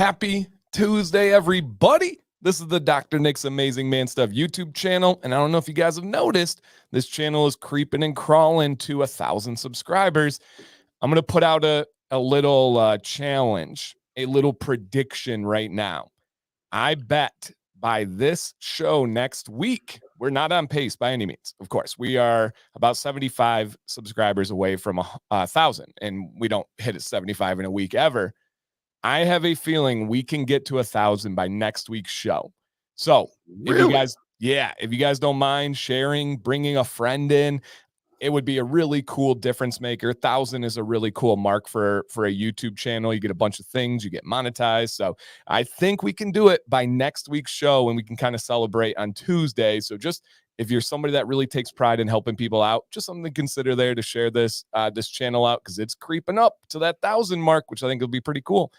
Happy Tuesday, everybody. This is the Dr. Nick's Amazing Man Stuff YouTube channel. And I don't know if you guys have noticed, this channel is creeping and crawling to 1,000 subscribers. I'm going to put out a little challenge, a little prediction right now. I bet by this show next week, we're not on pace by any means. Of course, we are about 75 subscribers away from 1,000, and we don't hit it 75 in a week ever. I have a feeling we can get to 1,000 by next week's show. So Really? if you guys don't mind sharing, bringing a friend in, it would be a really cool difference maker. 1,000 is a really cool mark for a YouTube channel. You get a bunch of things, you get monetized. So I think we can do it by next week's show, and we can kind of celebrate on Tuesday. So just if you're somebody that really takes pride in helping people out, just something to consider there to share this channel out, because it's creeping up to that 1,000 mark, which I think will be pretty cool.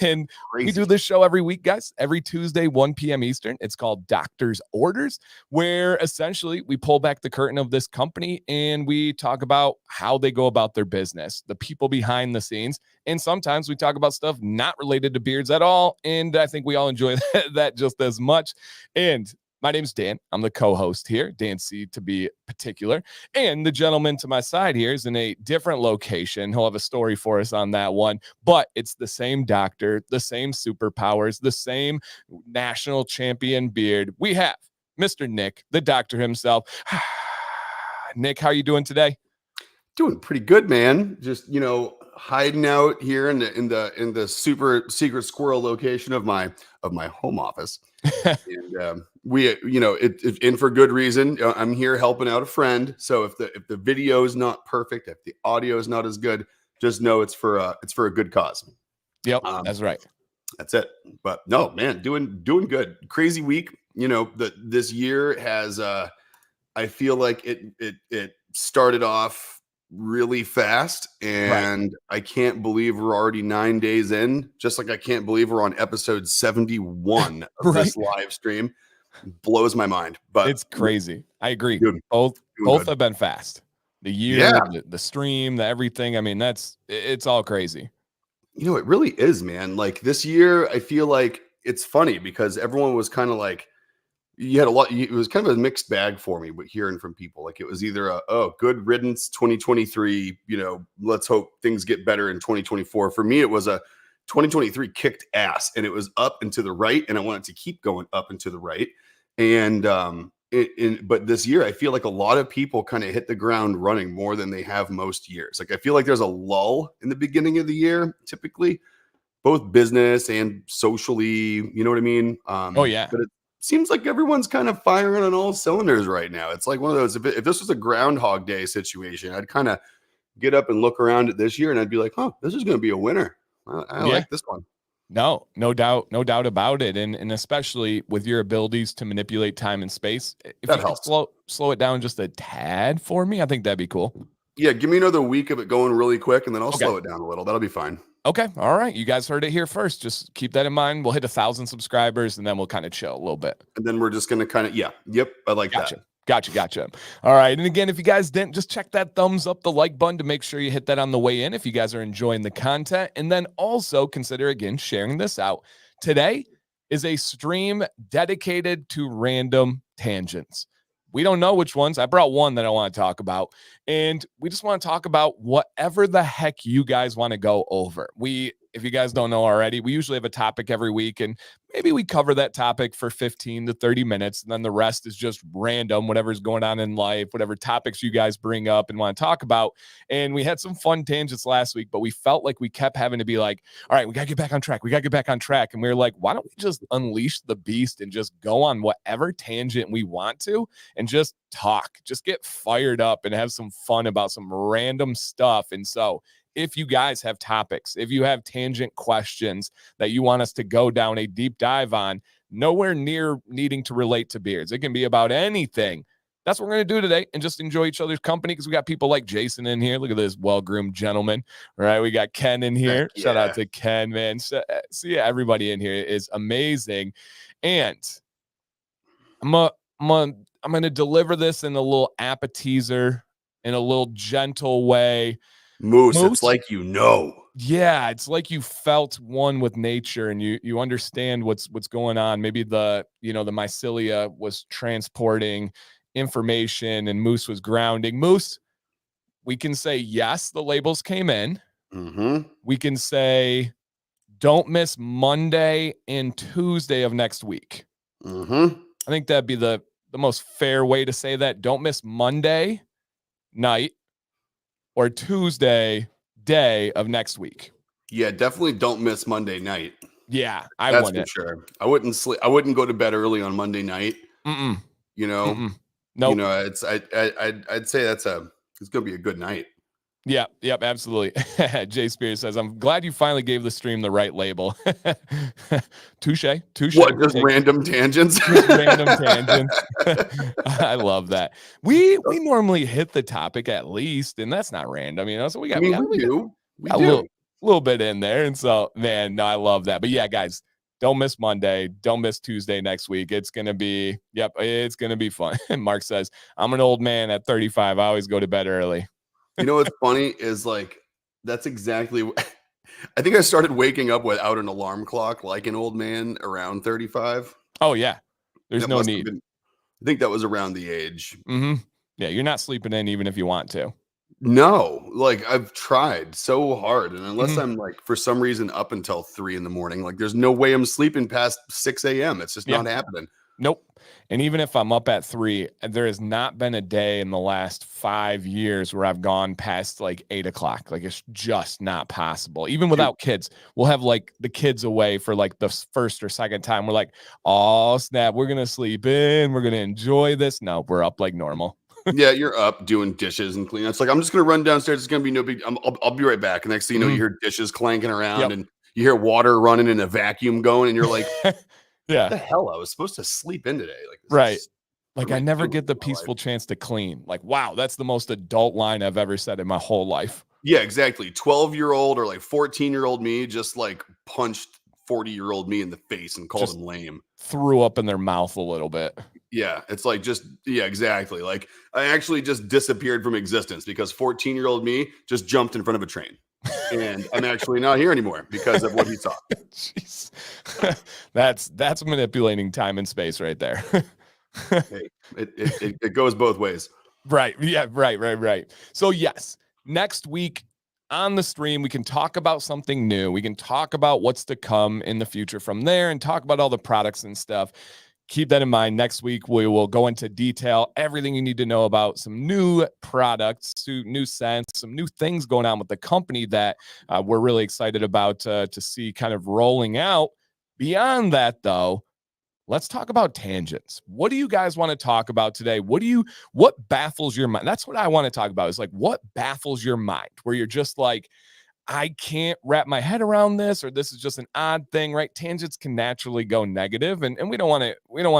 And we do this show every week, guys, every Tuesday, 1 p.m. Eastern. It's called Doctor's Orders, where essentially we pull back the curtain of this company and we talk about how they go about their business, the people behind the scenes. And sometimes we talk about stuff not related to beards at all. And I think we all enjoy that just as much. And my name's Dan. I'm the co-host here, Dan C to be particular. And the gentleman to my side here is in a different location. He'll have a story for us on that one, but it's the same doctor, the same superpowers, the same national champion beard. We have Mr. Nick, the doctor himself. Nick, how are you doing today? Doing pretty good, man. Just, hiding out here in the super secret squirrel location of my home office. And it's in for good reason. I'm here helping out a friend. So if the video is not perfect, if the audio is not as good, just know it's for a good cause. Yep, that's right. That's it. But no, man, doing good. Crazy week. This year has I feel like it started off really fast, and right. I can't believe we're already 9 days in, just like I can't believe we're on episode 71 of this live stream. Blows my mind, but it's crazy. I agree. Dude, both have been fast. The year, the stream, the everything. I mean, it's all crazy. It really is, man. Like this year, I feel like it's funny because everyone was kind of like, you had a lot. It was kind of a mixed bag for me, but hearing from people, like it was either good riddance 2023. Let's hope things get better in 2024. For me, it was a 2023 kicked ass, and it was up and to the right, and I wanted to keep going up and to the right. And but this year, I feel like a lot of people kind of hit the ground running more than they have most years. Like I feel like there's a lull in the beginning of the year, typically, both business and socially. You know what I mean? Oh yeah. But seems like everyone's kind of firing on all cylinders right now. It's like one of those, if this was a Groundhog Day situation, I'd kind of get up and look around at this year and I'd be like, oh, this is going to be a winner. I like this one. No doubt about it. And especially with your abilities to manipulate time and space, if that helps. Slow it down just a tad for me, I think that'd be cool. Yeah, give me another week of it going really quick, and then I'll slow it down a little. That'll be fine. Okay. All right. You guys heard it here first. Just keep that in mind. We'll hit 1,000 subscribers and then we'll kind of chill a little bit. And then we're just going to kind of, yep. I like that. Gotcha. All right. And again, if you guys didn't, just check that thumbs up, the like button to make sure you hit that on the way in if you guys are enjoying the content. And then also consider, again, sharing this out. Today is a stream dedicated to random tangents. We don't know which ones. I brought one that I want to talk about. And we just want to talk about whatever the heck you guys want to go over. If you guys don't know already, we usually have a topic every week, and maybe we cover that topic for 15 to 30 minutes. And then the rest is just random, whatever's going on in life, whatever topics you guys bring up and want to talk about. And we had some fun tangents last week, but we felt like we kept having to be like, all right, we got to get back on track. And we were like, why don't we just unleash the beast and just go on whatever tangent we want to and just talk, just get fired up and have some fun about some random stuff. And so if you guys have topics, if you have tangent questions that you want us to go down a deep dive on, nowhere near needing to relate to beards. It can be about anything. That's what we're going to do today, and just enjoy each other's company, because we got people like Jason in here. Look at this well-groomed gentleman. All right, we got Ken in here. Yeah. Shout out to Ken, man. So yeah, everybody in here is amazing. And I'm going to deliver this in a little appetizer, in a little gentle way. Moose, it's like Yeah, it's like you felt one with nature and you understand what's going on. Maybe the mycelia was transporting information and Moose was grounding. Moose, we can say yes, the labels came in. Mm-hmm. We can say don't miss Monday and Tuesday of next week. Mm-hmm. I think that'd be the most fair way to say that. Don't miss Monday night or Tuesday day of next week. Yeah, definitely don't miss Monday night. Yeah, I That's want for it. sure. I wouldn't sleep. I wouldn't go to bed early on Monday night. Mm-mm. You know, Mm-mm. Nope. it's I'd say it's gonna be a good night. Yep, absolutely. Jay Spears says, I'm glad you finally gave the stream the right label. Touche. What? We Just take it. random tangents? Just random tangents. I love that. We normally hit the topic at least, and that's not random, So we I got mean, we do. We a do. little bit in there. And so, man, no, I love that. But yeah, guys, don't miss Monday. Don't miss Tuesday next week. It's gonna be it's gonna be fun. And Mark says, I'm an old man at 35. I always go to bed early. You know what's funny is like that's exactly. I think I started waking up without an alarm clock like an old man around 35. Oh yeah. There's That no must have need. been. I think that was around the age. Mm-hmm. Yeah, you're not sleeping in even if you want to. No, like I've tried so hard, and unless Mhm. I'm like for some reason up until 3 in the morning, like there's no way I'm sleeping past 6 a.m. It's just Yeah. not happening. Nope. And even if I'm up at 3, there has not been a day in the last 5 years where I've gone past like 8 o'clock. Like it's just not possible. Even Dude, without kids, we'll have like the kids away for like the first or second time. We're like, oh snap, we're gonna sleep in. We're gonna enjoy this. No, we're up like normal. yeah, you're up doing dishes and cleaning. It's like I'm just gonna run downstairs. It's gonna be no big. I'll be right back. And next thing you know, you Mhm. hear dishes clanking around, Yep. and you hear water running and a vacuum going, and you're like, Yeah. "The hell! I was supposed to sleep in today. Like this Right. is what Like am I I never doing get the with my life?" peaceful chance to clean. Like, wow, that's the most adult line I've ever said in my whole life. Yeah, exactly. 12-year-old or like 14-year-old me just like punched 40-year-old me in the face and called Just him lame. threw up in their mouth a little bit. Yeah, it's like just yeah, exactly. Like I actually just disappeared from existence because 14-year-old me just jumped in front of a train. And I'm actually not here anymore because of what he saw. Jeez. That's manipulating time and space right there. Hey, it goes both ways. Right. Yeah, right. So yes, next week on the stream we can talk about something new. We can talk about what's to come in the future from there and talk about all the products and stuff. Keep that in mind. Next week we will go into detail everything you need to know about some new products, new scents, some new things going on with the company that we're really excited about to see kind of rolling out. Beyond that, though, let's talk about tangents. What do you guys want to talk about today? What baffles your mind? That's what I want to talk about. Is like what baffles your mind, where you're just like, I can't wrap my head around this, or this is just an odd thing, right? Tangents can naturally go negative, and we don't want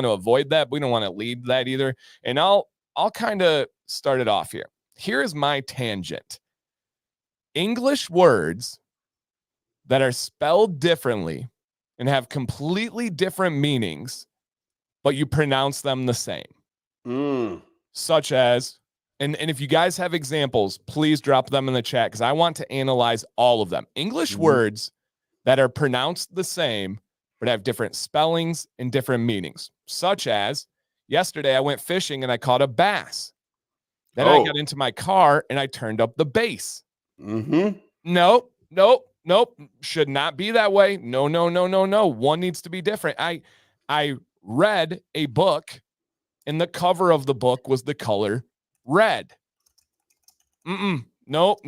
to avoid that. We don't want to lead that either. And I'll kind of start it off here. Here is my tangent. English words that are spelled differently and have completely different meanings, but you pronounce them the same. Mm. Such as, and if you guys have examples, please drop them in the chat because I want to analyze all of them. English Mhm. words that are pronounced the same, but have different spellings and different meanings. Such as, yesterday I went fishing and I caught a bass. Then I Oh. got into my car and I turned up the bass. Mm-hmm. Nope. Should not be that way. No. One needs to be different. I read a book and the cover of the book was the color red. Nope.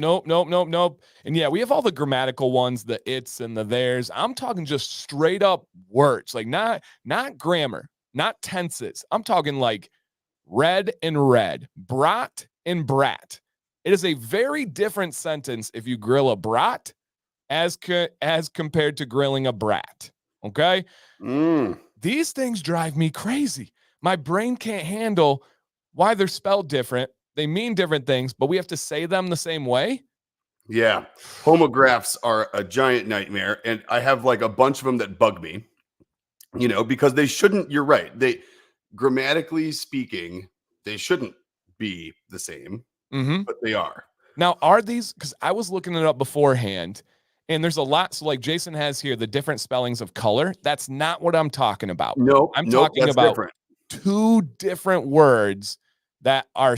And yeah, we have all the grammatical ones, the its and the theirs. I'm talking just straight up words, like not grammar, not tenses. I'm talking like red and red, brat and brat. It is a very different sentence if you grill a brat as compared to grilling a brat. Okay? Mm. These things drive me crazy. My brain can't handle why they're spelled different. They mean different things, but we have to say them the same way. Yeah. Homographs are a giant nightmare. And I have like a bunch of them that bug me, because they shouldn't, you're right. They grammatically speaking, they shouldn't be the same, Mm-hmm. but they are. Now, are these, because I was looking it up beforehand, And there's a lot. So like Jason has here the different spellings of color. That's not what I'm talking about. Nope, I'm nope, talking that's about different. two different words that are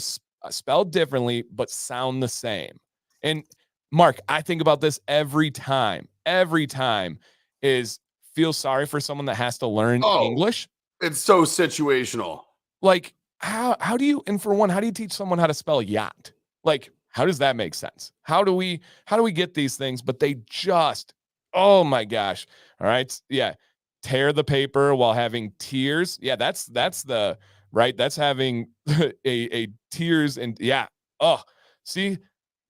spelled differently but sound the same. And Mark, I think about this every time. Every time is feel sorry for someone that has to learn Oh, English. it's so situational. Like how do you, and for one, how do you teach someone how to spell yacht? Like, how does that make sense? How do we get these things? But they just, oh my gosh. All right. Yeah. Tear the paper while having tears. Yeah, that's the right. That's having a tears, and yeah. Oh, see,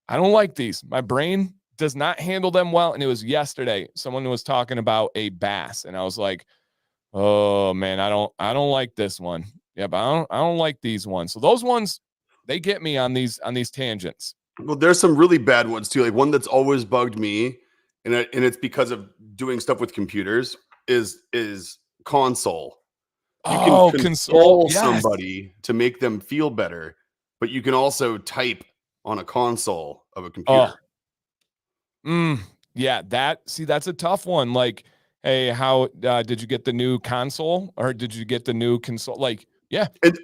I don't like these. My brain does not handle them well. And it was yesterday. Someone was talking about a bass, and I was like, oh man, I don't like this one. Yeah, but I don't like these ones. So those ones, they get me on these tangents. Well, there's some really bad ones too. Like one that's always bugged me, and it's because of doing stuff with computers. Is console. You can Oh, console. console Yes. somebody to make them feel better, but you can also type on a console of a Oh, computer. yeah. That's a tough one. Like, hey, how did you get the new console, or did you get the new console? Like, yeah, And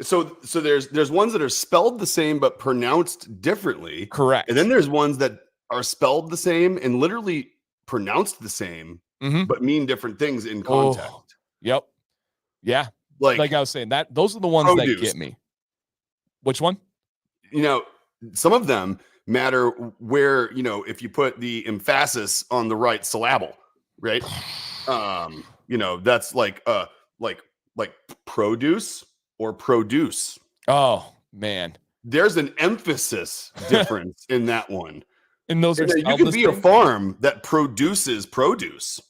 so there's ones that are spelled the same but pronounced differently, and then correct. there's ones that are spelled the same and literally pronounced the same Mm-hmm. but mean different things in context. Oh, yep. Yeah. Like Like I was saying, that those are the ones that produce. get me. Which one? You know, some of them matter where, if you put the emphasis on the right syllable, right? That's like produce or produce. Oh man. There's an emphasis difference in that one. And those are And then you spelled can the be a same. farm that produces produce.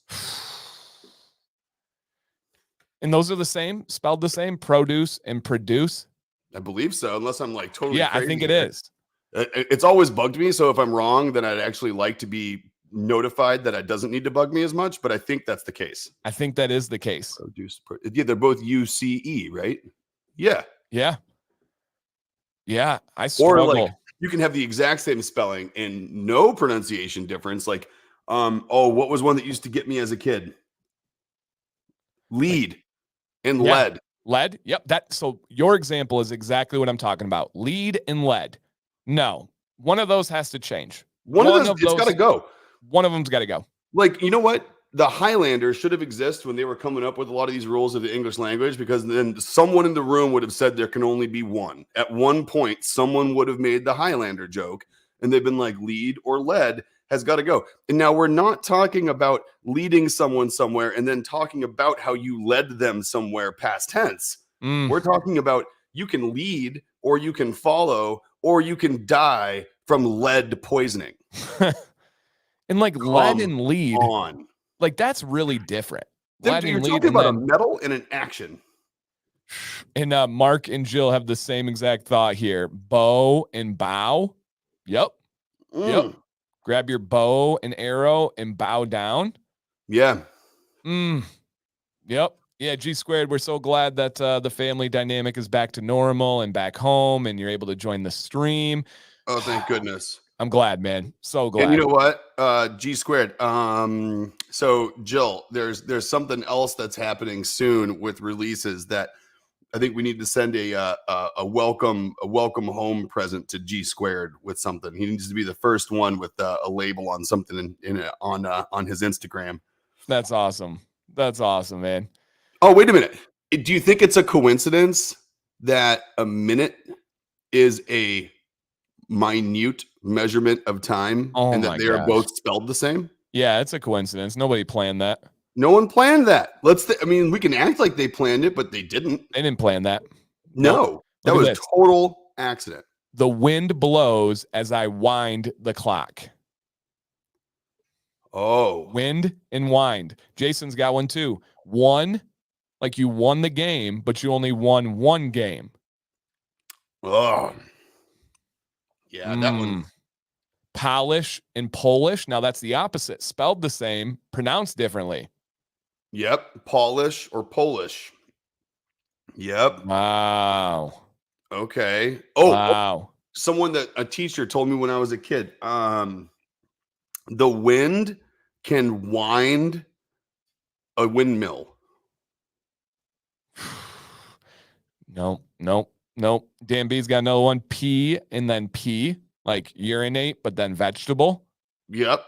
And those are the same, spelled the same, produce and produce. I believe so, unless I'm like totally Yeah, I think crazy it here. is. It's always bugged me. So if I'm wrong, then I'd actually like to be notified that it doesn't need to bug me as much. But I think that's the case. I think that is the case. Yeah, they're both UCE, right? Yeah. Yeah. Yeah. I Or like struggle. you can have the exact same spelling and no pronunciation difference. Like, what was one that used to get me as a kid? Like, Lead and yeah. lead. Lead. Yep. So your example is exactly what I'm talking about. Lead and lead. No, one of those has to change. One of those, it's got to go. One of them's got to go. Like, you know what? The Highlanders should have existed when they were coming up with a lot of these rules of the English language, because then someone in the room would have said there can only be one. At one point, someone would have made the Highlander joke, and they've been like, lead or lead has got to go. And now we're not talking about leading someone somewhere and then talking about how you led them somewhere past tense. We're talking about you can lead or you can follow or you can die from lead poisoning. And like lead and lead, on. like that's really different. Lead You're and lead, talking and about a then metal and an action. and Mark and Jill have the same exact thought here. Bow and bow. Yep. Yep. Grab your bow and arrow and bow down. Yeah. Yep. Yeah, G squared. We're so glad that the family dynamic is back to normal and back home, and you're able to join the stream. Oh, thank goodness. I'm glad, man. So glad. And you know what? G squared. So Jill, there's something else that's happening soon with releases that I think we need to send a welcome home present to G squared with something. He needs to be the first one with a label on something on his Instagram. That's awesome. That's awesome, man. Oh, wait a minute. Do you think it's a coincidence that a minute is a minute measurement of time and that they are both spelled the same? Yeah, it's a coincidence. Nobody planned that. No one planned that. I mean, we can act like they planned it, but they didn't. They didn't plan that. No, Nope. that was total accident. The wind blows as I wind the clock. Oh, wind and wind. Jason's got one too. One, like you won the game, but you only won one game. Oh, yeah, that one. Polish and Polish. Now that's the opposite. Spelled the same, pronounced differently. Yep, Polish or Polish. Yep. Wow. Okay. Oh, wow. Someone that a teacher told me when I was a kid. The wind can wind a windmill. Nope. Dan B's got another one. P and then P, like urinate, but then vegetable. Yep.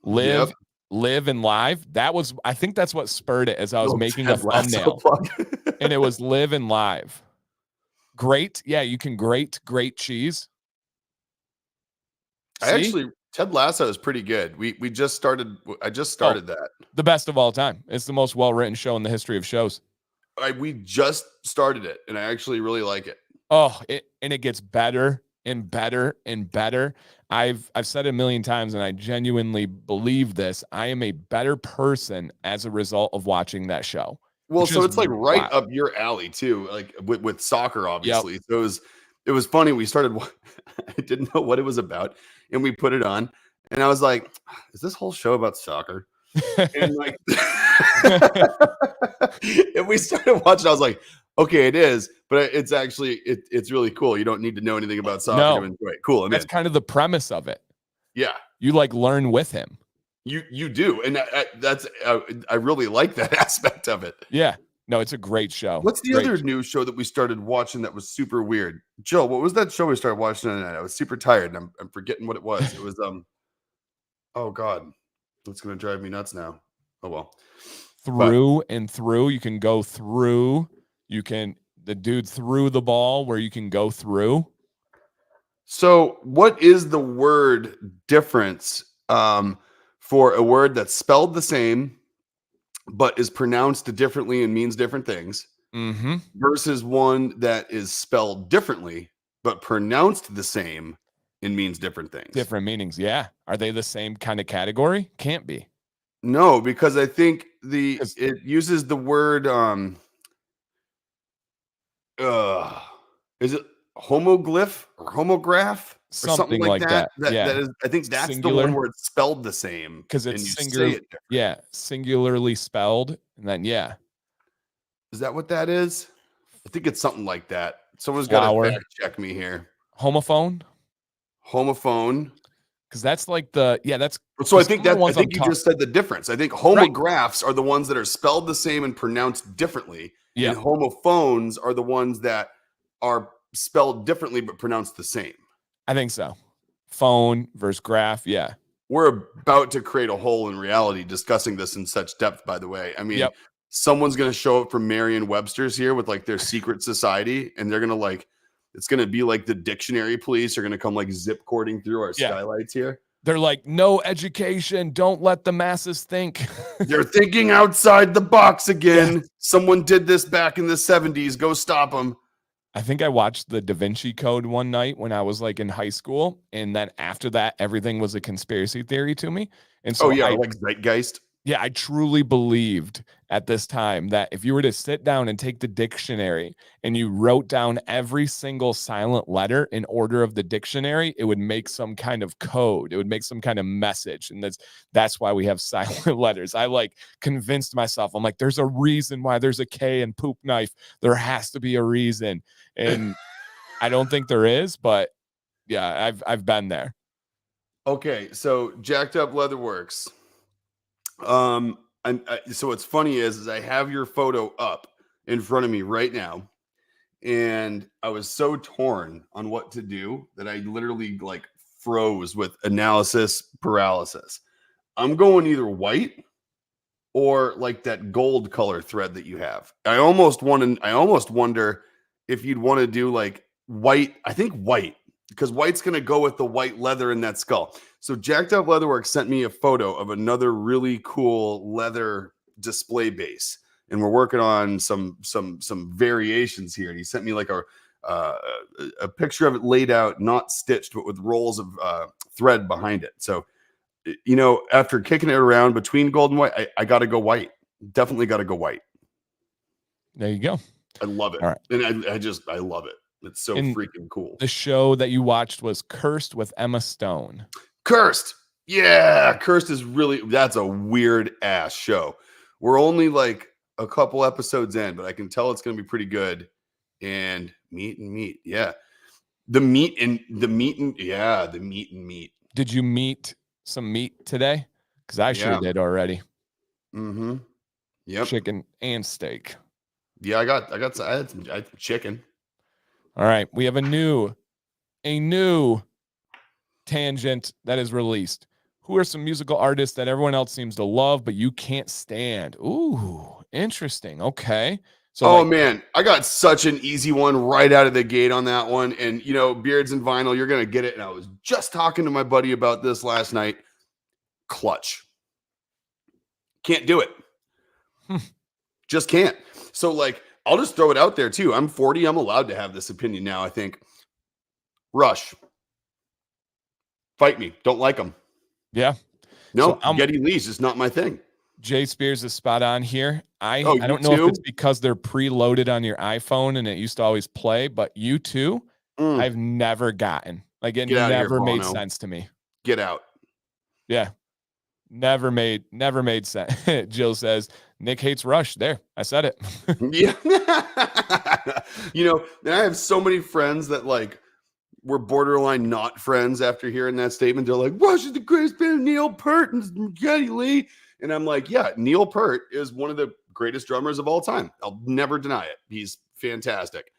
Live, Yep. live and live. I think that's what spurred it as I was making a Ted Lasso thumbnail. plug. And it was live and live. Great. Yeah, you can grate cheese. Ted Lasso is pretty good. We just started. I just started that. The best of all time. It's the most well-written show in the history of shows. We just started it, and I actually really like it. And it gets better and better and better. I've said it a million times, and I genuinely believe this. I am a better person as a result of watching that show. Well, so it's like right up your alley too, like with soccer, obviously. Yep. So it was funny. We started. I didn't know what it was about, and we put it on, and I was like, "Is this whole show about soccer?" And like, and we started watching. I was like, "Okay, it is, but it's actually it's really cool. You don't need to know anything about soccer to enjoy it. Cool. That's kind of the premise of it. Yeah, you like learn with him. You do, and I really like that aspect of it. Yeah, no, it's a great show. What's the other new show that we started watching that was super weird? Joe, what was that show we started watching tonight? I was super tired, and I'm forgetting what it was. It was oh god, it's gonna drive me nuts now. Oh well. Through, you can go through. The dude threw the ball where you can go through. So, what is the word difference for a word that's spelled the same but is pronounced differently and means different things versus one that is spelled differently but pronounced the same and means different things? Different meanings, yeah. Are they the same kind of category? Can't be. No, because I think it uses the word is it homoglyph or homograph? Or something like that. Yeah. That is, I think that's Singular. the one where it's spelled the same because it's singular. Yeah, singularly spelled, and then yeah. Is that what that is? I think it's something like that. Someone's got to fact check me here. Homophone, because that's like that's. So I think you just said the difference. I think homographs are the ones that are spelled the same and pronounced differently, and homophones are the ones that are spelled differently but pronounced the same. I think so. Phone versus graph. Yeah. We're about to create a hole in reality discussing this in such depth, by the way. I mean, someone's going to show up from Merriam-Webster's here with like their secret society, and they're going to it's going to be like the dictionary police are going to come like zip cording through our skylights here. They're like, no education. Don't let the masses think. They're thinking outside the box again. Yeah. Someone did this back in the 70s. Go stop them. I think I watched the Da Vinci Code one night when I was like in high school. And then after that, everything was a conspiracy theory to me. And so like Zeitgeist. Yeah, I truly believed at this time that if you were to sit down and take the dictionary and you wrote down every single silent letter in order of the dictionary, it would make some kind of code. It would make some kind of message. And that's why we have silent letters. I like convinced myself, I'm like, there's a reason why there's a K in poop knife. There has to be a reason. And I don't think there is, but yeah, I've been there. Okay, so Jacked Up Leatherworks. So what's funny is I have your photo up in front of me right now, and I was so torn on what to do that I literally like froze with analysis paralysis. I'm going either white or like that gold color thread that you have. I almost wonder if you'd want to do like white. I think white, because white's going to go with the white leather in that skull. So Jacked Up Leatherworks sent me a photo of another really cool leather display base, and we're working on some variations here. And he sent me like a picture of it laid out, not stitched, but with rolls of thread behind it. So, after kicking it around between gold and white, I got to go white. Definitely got to go white. There you go. I love it. All right. And I love it. It's so freaking cool. The show that you watched was Cursed with Emma Stone. Cursed. Yeah. Cursed is that's a weird ass show. We're only like a couple episodes in, but I can tell it's going to be pretty good. And meat. Yeah. The meat and meat. Did you meet some meat today? Because I sure Yeah. did already. Mm-hmm. Yep. Chicken and steak. Yeah, I had some chicken. All right. We have a new tangent that is released. Who are some musical artists that everyone else seems to love, but you can't stand? Ooh, interesting. Okay. So Oh like, man, I got such an easy one right out of the gate on that one. And Beards and Vinyl, you're gonna get it. And I was just talking to my buddy about this last night. Clutch. Can't do it. Hmm. Just can't. So like, I'll just throw it out there too. I'm 40. I'm allowed to have this opinion now, I think. Rush. Fight me. Don't like them. Yeah. So No, Geddy Lee's just not my thing. Jay Spears is spot on here. I You don't know if too? it's because they're preloaded on your iPhone and it used to always play, but U2, I've never gotten. Like it Get out of here, never made Bono. sense to me. Get out. Yeah. Never made sense. Jill says, Nick hates Rush. There. I said it. Yeah. And I have so many friends that like were borderline not friends after hearing that statement. They're like, Rush is the greatest band, Neil Peart and Geddy Lee. And I'm like, yeah, Neil Peart is one of the greatest drummers of all time. I'll never deny it. He's fantastic.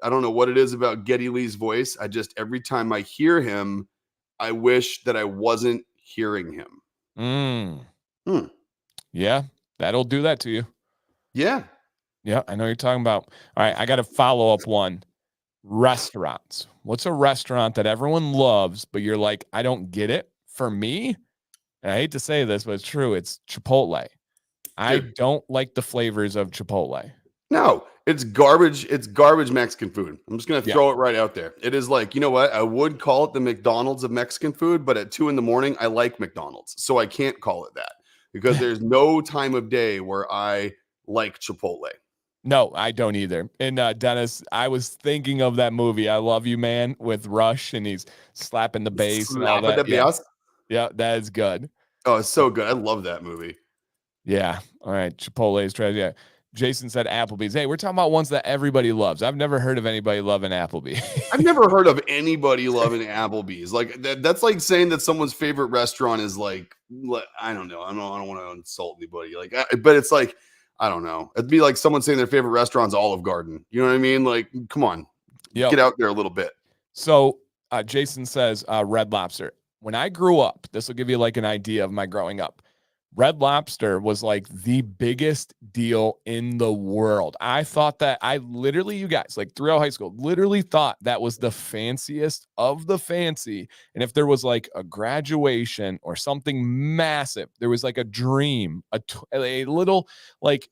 I don't know what it is about Geddy Lee's voice. I just, every time I hear him, I wish that I wasn't hearing him. Yeah, that'll do that to you. Yeah. Yeah, I know what you're talking about. All right, I got a follow-up one. Restaurants. What's a restaurant that everyone loves, but you're like, I don't get it? For me, and I hate to say this, but it's true, it's Chipotle. I don't like the flavors of Chipotle. No, it's garbage. It's garbage Mexican food. I'm just going to throw it right out there. It is like, you know what? I would call it the McDonald's of Mexican food, but at 2 a.m, I like McDonald's. So I can't call it that because there's no time of day where I like Chipotle. No, I don't either. And Dennis, I was thinking of that movie, I Love You, Man, with Rush, and he's slapping the bass and all that. Yeah, that is good. Oh, it's so good. I love that movie. Yeah. All right. Chipotle's treasure. Yeah. Jason said Applebee's. Hey, we're talking about ones that everybody loves. I've never heard of anybody loving Applebee's. I've never heard of anybody loving Applebee's. Like that's like saying that someone's favorite restaurant is like I don't know. I don't want to insult anybody. Like, but it's like I don't know. It'd be like someone saying their favorite restaurant's Olive Garden. You know what I mean? Like, come on, get out there a little bit. So Jason says Red Lobster. When I grew up, this will give you like an idea of my growing up. Red Lobster was like the biggest deal in the world. I thought that you guys, like throughout high school, literally thought that was the fanciest of the fancy. And if there was like a graduation or something massive, there was like a dream, a little like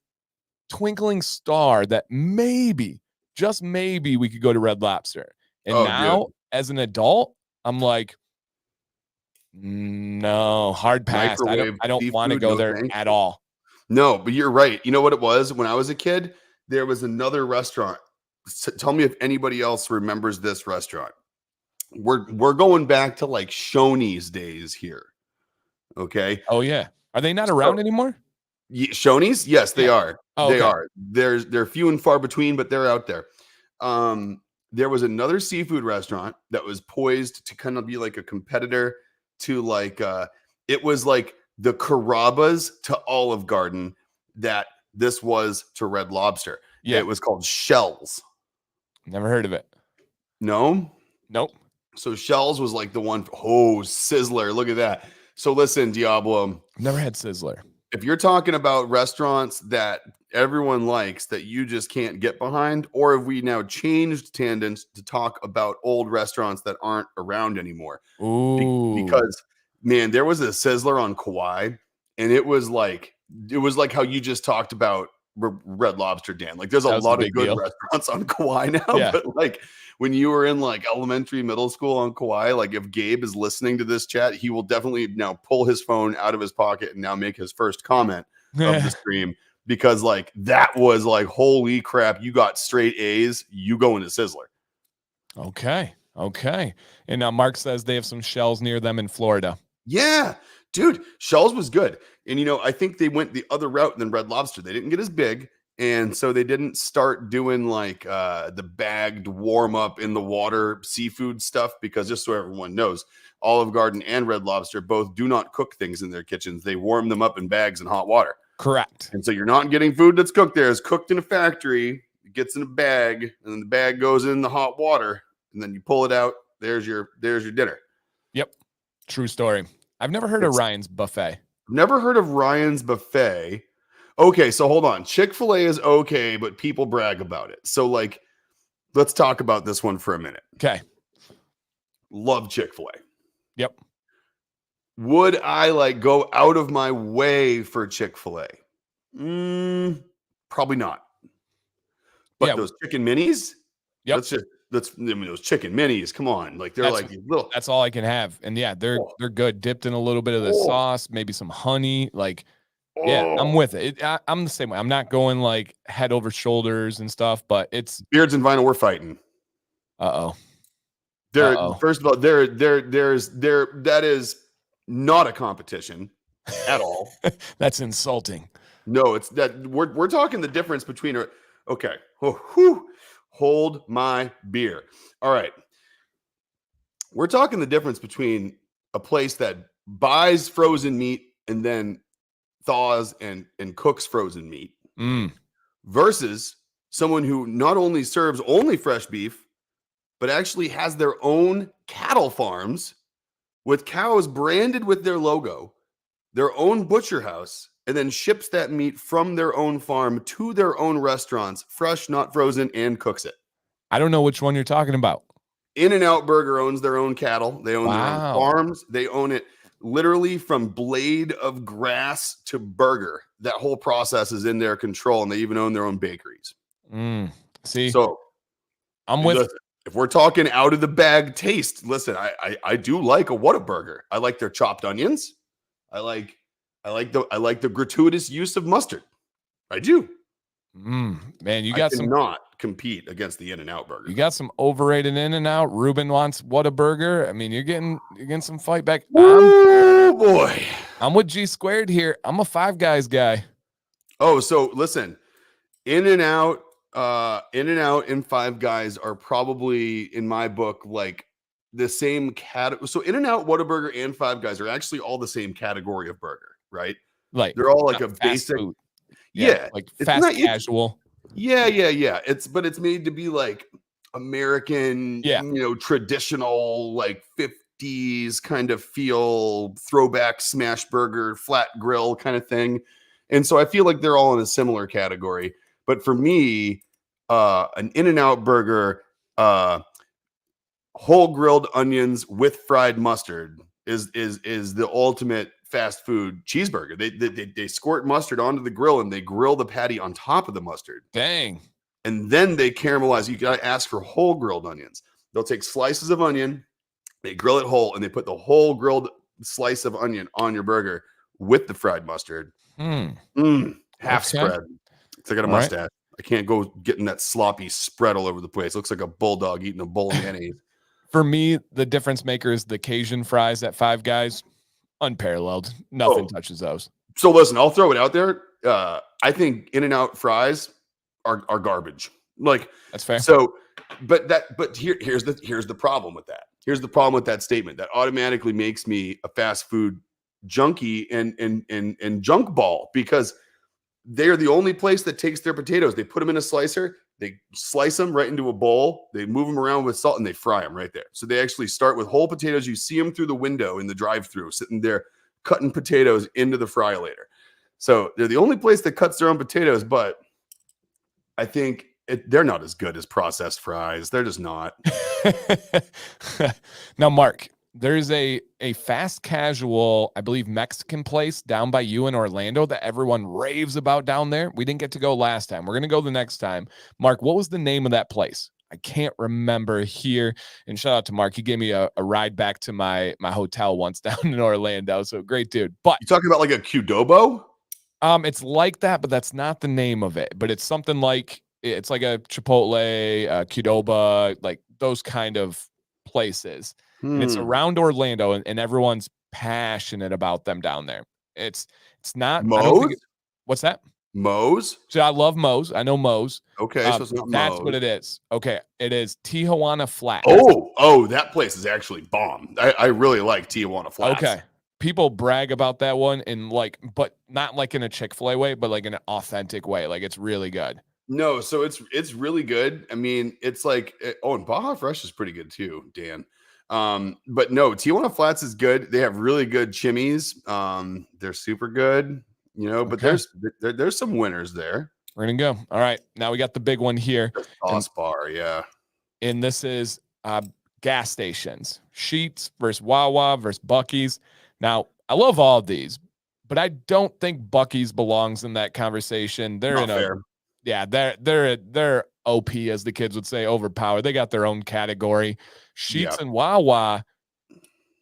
twinkling star that maybe, just maybe we could go to Red Lobster. And now as an adult, I'm like, no, hard pass. I don't want to go there at all. No, but you're right. You know what it was? When I was a kid, there was another restaurant. Tell me if anybody else remembers this restaurant. We're going back to like Shoney's days here. Okay. Oh yeah. Are they not around anymore? Shoney's? Yes, they are. Oh, they are. They're few and far between, but they're out there. There was another seafood restaurant that was poised to kind of be like a competitor to like it was like the Carrabba's to Olive Garden that this was to Red Lobster. Yeah. It was called Shells. Never heard of it. No? Nope. So Shells was like the one. Oh, Sizzler. Look at that. So listen, Diablo. Never had Sizzler. If you're talking about restaurants that everyone likes that you just can't get behind, or have we now changed tangents to talk about old restaurants that aren't around anymore? Because man, there was a Sizzler on Kauai, and it was like how you just talked about Red Lobster, Dan. Like there's a lot of good restaurants on Kauai now, but like when you were in like elementary, middle school on Kauai, like if Gabe is listening to this chat, he will definitely now pull his phone out of his pocket and now make his first comment of the stream, because like that was like, holy crap, you got straight A's, you go into Sizzler. Okay. And now Mark says they have some Shells near them in Florida. Yeah, dude, Shells was good. And, I think they went the other route than Red Lobster. They didn't get as big. And so they didn't start doing like the bagged warm up in the water seafood stuff, because just so everyone knows, Olive Garden and Red Lobster both do not cook things in their kitchens. They warm them up in bags in hot water. Correct. And so you're not getting food that's cooked there. It's cooked in a factory. It gets in a bag, and then the bag goes in the hot water, and then you pull it out. There's your dinner. Yep. True story. I've never heard of Ryan's Buffet. Never heard of Ryan's Buffet. Okay, so hold on. Chick-fil-A is okay, but people brag about it. So, like, let's talk about this one for a minute. Okay. Love Chick-fil-A. Yep. Would I like go out of my way for Chick-fil-A? Probably not. But those chicken minis, yep. Those chicken minis. Come on, like they're like little. That's all I can have, and yeah, they're good. Dipped in a little bit of the sauce, maybe some honey. Like, yeah, I'm with it. I'm the same way. I'm not going like head over shoulders and stuff, but it's Beards and Vinyl. We're fighting. First of all, that is not a competition at all. That's insulting. No, it's that we're talking the difference between okay. Hold my beer. All right. We're talking the difference between a place that buys frozen meat and then thaws and cooks frozen meat versus someone who not only serves only fresh beef, but actually has their own cattle farms with cows branded with their logo, their own butcher house, and then ships that meat from their own farm to their own restaurants, fresh, not frozen, and cooks it. I don't know which one you're talking about. In-N-Out Burger owns their own cattle. They own their own farms. They own it literally from blade of grass to burger. That whole process is in their control, and they even own their own bakeries. See, so I'm with. Listen, if we're talking out of the bag taste, listen, I do like a Whataburger. I like their chopped onions. I like the gratuitous use of mustard. I do. Man, you got some not compete against the In-N-Out Burger. You got some overrated In-N-Out. Ruben wants Whataburger. I mean, you're getting some fight back. Oh boy, I'm with G Squared here. I'm a Five Guys guy. Oh, so listen, In-N-Out, and Five Guys are probably in my book like the same category. So In-N-Out, Whataburger, and Five Guys are actually all the same category of burger, right? Like they're all like a basic food. Yeah, like fast casual. Yeah. It's made to be like American, traditional, like 50s kind of feel, throwback smash burger, flat grill kind of thing. And so I feel like they're all in a similar category. But for me, an In-N-Out burger, whole grilled onions with fried mustard is the ultimate fast food cheeseburger. They squirt mustard onto the grill and they grill the patty on top of the mustard. Dang. And then they caramelize. You got to ask for whole grilled onions. They'll take slices of onion, they grill it whole, and they put the whole grilled slice of onion on your burger with the fried mustard. Half spread. It's like I got a mustache. Right. I can't go getting that sloppy spread all over the place. It looks like a bulldog eating a bowl of mayonnaise. For me, the difference maker is the Cajun fries at Five Guys. Unparalleled. Nothing touches those. So listen, I'll throw it out there. I think In-N-Out fries are garbage. Like, that's fair. So, but here's the problem with that. Here's the problem with that statement. That automatically makes me a fast food junkie and junk ball, because they're the only place that takes their potatoes. They put them in a slicer, they slice them right into a bowl, they move them around with salt, and they fry them right there. So they actually start with whole potatoes. You see them through the window in the drive-thru, sitting there cutting potatoes into the fryer later. So they're the only place that cuts their own potatoes, but I think they're not as good as processed fries. They're just not. Now, Mark, there's a fast casual, I believe, Mexican place down by you in Orlando that everyone raves about down there. We didn't get to go last time. We're going to go the next time. Mark, what was the name of that place? I can't remember here. And shout out to Mark. He gave me a ride back to my hotel once down in Orlando. So great dude. But you talking about like a Qdoba? It's like that, but that's not the name of it. But it's something like, it's like a Chipotle, Qdoba, like those kind of places. And it's around Orlando, and everyone's passionate about them down there. It's not Moe's? What's that? Moe's. So I love Moe's. I know Moe's. Okay, so it's not That's what Moe's. it is. Okay, it is Tijuana Flats. Oh, that place is actually bomb. I really like Tijuana Flats. Okay. People brag about that one in like, but not like in a Chick-fil-A way, but like in an authentic way. Like it's really good. No, so it's really good. I mean, it's like and Baja Fresh is pretty good too, Dan. But no, Tijuana Flats is good. They have really good chimneys. They're super good, but Okay. there's some winners there. We're gonna go. All right. Now we got the big one here. The sauce bar, yeah. And this is gas stations. Sheetz versus Wawa versus Bucky's. Now, I love all of these, but I don't think Bucky's belongs in that conversation. They're Not fair. Yeah, they're OP, as the kids would say, overpowered. They got their own category. Sheetz and Wawa,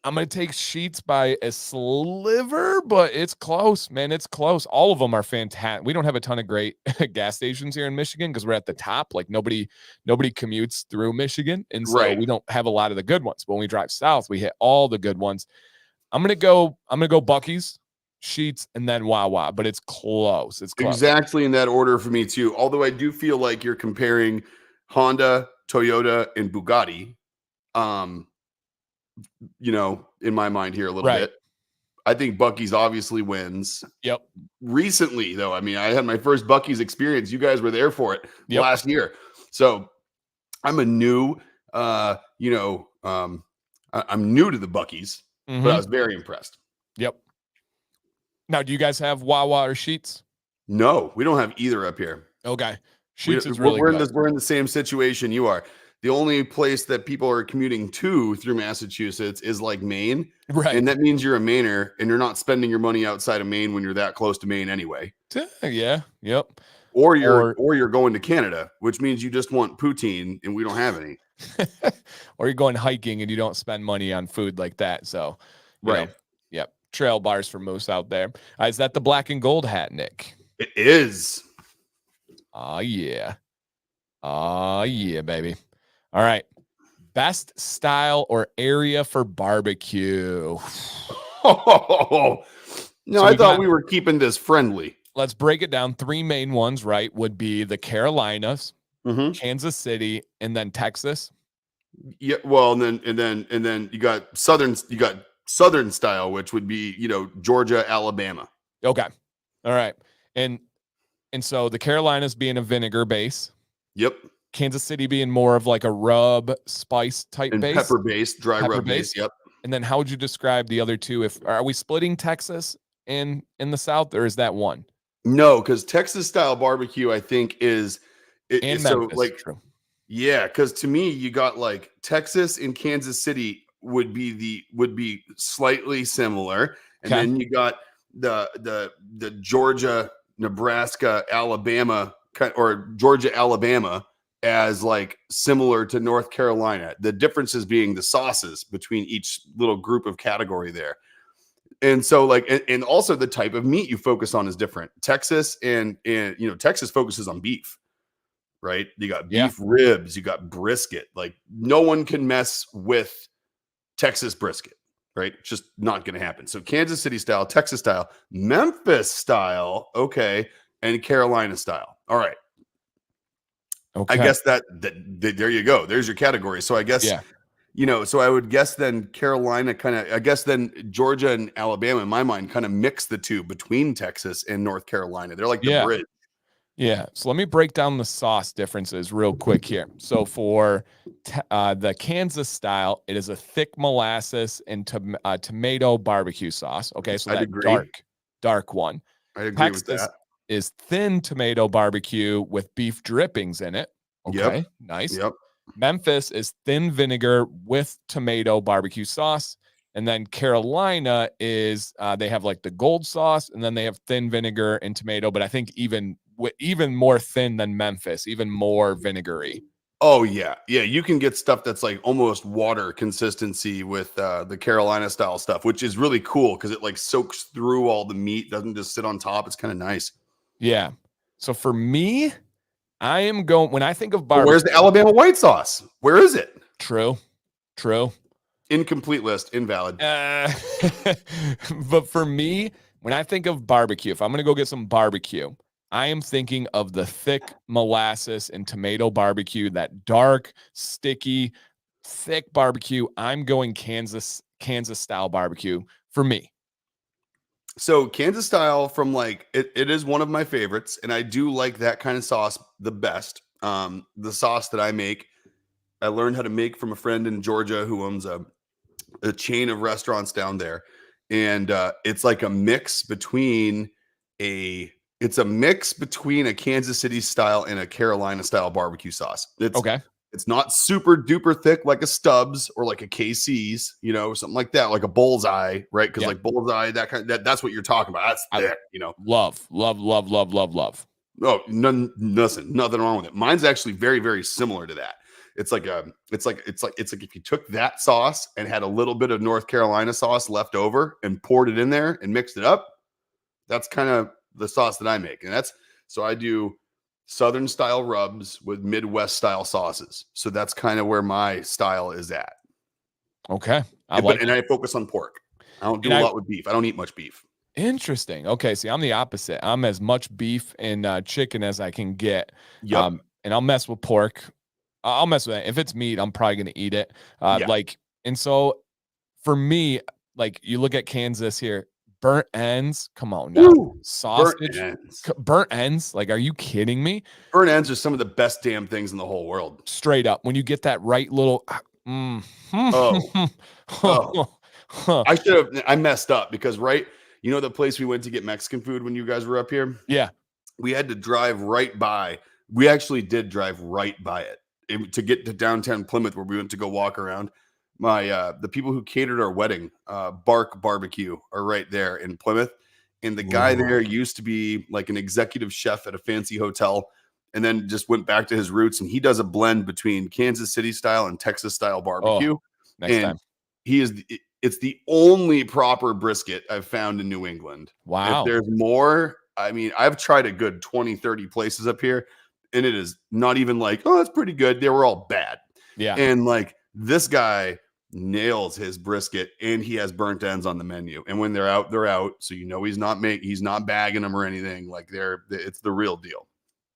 I'm going to take Sheetz by a sliver, but it's close, man. It's close. All of them are fantastic. We don't have a ton of great gas stations here in Michigan because we're at the top. Like nobody commutes through Michigan, and so we don't have a lot of the good ones. When we drive south, we hit all the good ones. I'm gonna go Bucky's, Sheetz, and then Wawa, but it's close. It's close. Exactly in that order for me too. Although I do feel like you're comparing Honda, Toyota, and Bugatti. In my mind here a little bit. I think Bucky's obviously wins. Yep. Recently, though, I mean, I had my first Bucky's experience. You guys were there for it last year. So I'm a new, I'm new to the Bucky's, but I was very impressed. Yep. Now, do you guys have Wawa or Sheetz? No, we don't have either up here. Okay. Sheetz is really good. We're in the same situation you are. The only place that people are commuting to through Massachusetts is like Maine. Right. And that means you're a Mainer and you're not spending your money outside of Maine when you're that close to Maine anyway. Yeah. Yep. Or you're going to Canada, which means you just want poutine and we don't have any. Or you're going hiking and you don't spend money on food like that. So, yep. Trail bars for moose out there. Is that the black and gold hat, Nick? It is. Oh, yeah. Oh, yeah, baby. All right. Best style or area for barbecue. No, so I thought we were keeping this friendly. Let's break it down. 3 main ones, right, would be the Carolinas, Kansas City, and then Texas. Yeah, well, and then you got southern style, which would be, Georgia, Alabama. Okay. All right. And so the Carolinas being a vinegar base. Yep. Kansas City being more of like a rub spice type and base. Pepper base, dry rub base. Yep. And then how would you describe the other two? Are we splitting Texas in the South, or is that one? No, because Texas style barbecue, I think, is and so Memphis, like true. Yeah, because to me, you got like Texas and Kansas City would be slightly similar, and then you got the Georgia, Nebraska, Alabama, or Georgia, Alabama as like similar to North Carolina. The differences being the sauces between each little group of category there. And so like, and also the type of meat you focus on is different. Texas and Texas focuses on beef, right? You got beef ribs, you got brisket. Like no one can mess with Texas brisket, right? It's just not going to happen. So Kansas City style, Texas style, Memphis style, okay, and Carolina style. All right. Okay. I guess that there you go. There's your category. So I guess, so I would guess then Carolina then Georgia and Alabama in my mind kind of mix the two between Texas and North Carolina. They're like the bridge. Yeah. So let me break down the sauce differences real quick here. So for the Kansas style, it is a thick molasses and tomato barbecue sauce. Okay. So that dark one. I agree with that. Is thin tomato barbecue with beef drippings in it. Okay, nice. Yep. Memphis is thin vinegar with tomato barbecue sauce. And then Carolina is they have like the gold sauce, and then they have thin vinegar and tomato, but I think even more thin than Memphis, even more vinegary. Oh yeah. Yeah. You can get stuff that's like almost water consistency with the Carolina style stuff, which is really cool because it like soaks through all the meat, doesn't just sit on top. It's kind of nice. Yeah. So for me, I am going, when I think of barbecue. Where's the Alabama white sauce? Where is it? True. Incomplete list, invalid. But for me, when I think of barbecue, if I'm going to go get some barbecue, I am thinking of the thick molasses and tomato barbecue, that dark, sticky, thick barbecue. I'm going Kansas style barbecue for me. So Kansas style from like it is one of my favorites, and I do like that kind of sauce the best. The sauce that I make, I learned how to make from a friend in Georgia who owns a chain of restaurants down there, and it's like a mix between a it's a mix between a Kansas City style and a Carolina style barbecue sauce. Okay. It's not super duper thick like a Stubbs or like a KC's, something like that, like a Bullseye, right? Because Yeah. like Bullseye, that's what you're talking about. That's thick, Love, love, love, love, love, love. Oh, nothing wrong with it. Mine's actually very, very similar to that. It's like if you took that sauce and had a little bit of North Carolina sauce left over and poured it in there and mixed it up. That's kind of the sauce that I make, and so I do Southern style rubs with Midwest style sauces. So that's kind of where my style is at. Okay. I focus on pork. I don't do a lot with beef. I don't eat much beef. Interesting. Okay. See, I'm the opposite. I'm as much beef and chicken as I can get. Yep. And I'll mess with pork. I'll mess with it. If it's meat, I'm probably going to eat it. Yeah. And so for me, like you look at Kansas here, burnt ends. Come on now. Ooh, sausage. Burnt ends. Like, are you kidding me? Burnt ends are some of the best damn things in the whole world. Straight up. When you get that right little. I messed up because, right, the place we went to get Mexican food when you guys were up here? Yeah. We had to drive right by. We actually did drive right by it to get to downtown Plymouth where we went to go walk around. The people who catered our wedding, Bark Barbecue, are right there in Plymouth. And the guy there used to be like an executive chef at a fancy hotel and then just went back to his roots. And he does a blend between Kansas City style and Texas style barbecue. Next time. It's the only proper brisket I've found in New England. Wow. If there's more, I mean, I've tried a good 20, 30 places up here, and it is not even like, oh, that's pretty good. They were all bad. Yeah. And like this guy nails his brisket, and he has burnt ends on the menu. And when they're out, they're out. So he's not bagging them or anything. Like it's the real deal.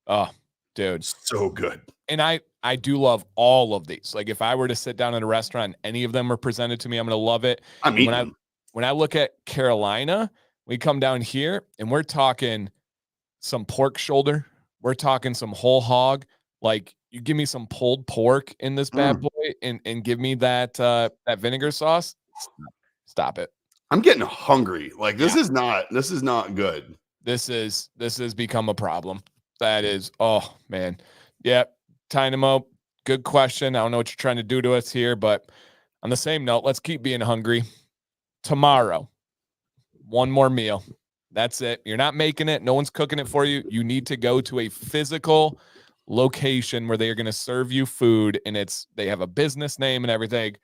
Oh, dude. So good. And I do love all of these. Like if I were to sit down at a restaurant and any of them are presented to me, I'm going to love it. When I look at Carolina, we come down here and we're talking some pork shoulder. We're talking some whole hog. Like you give me some pulled pork in this bad boy and give me that vinegar sauce. Stop it. I'm getting hungry. Like this is not good. This has become a problem. That is, oh man. Yeah. Dynamo, good question. I don't know what you're trying to do to us here, but on the same note, let's keep being hungry. Tomorrow, one more meal. That's it. You're not making it. No one's cooking it for you. You need to go to a physical location where they are going to serve you food, and they have a business name and everything.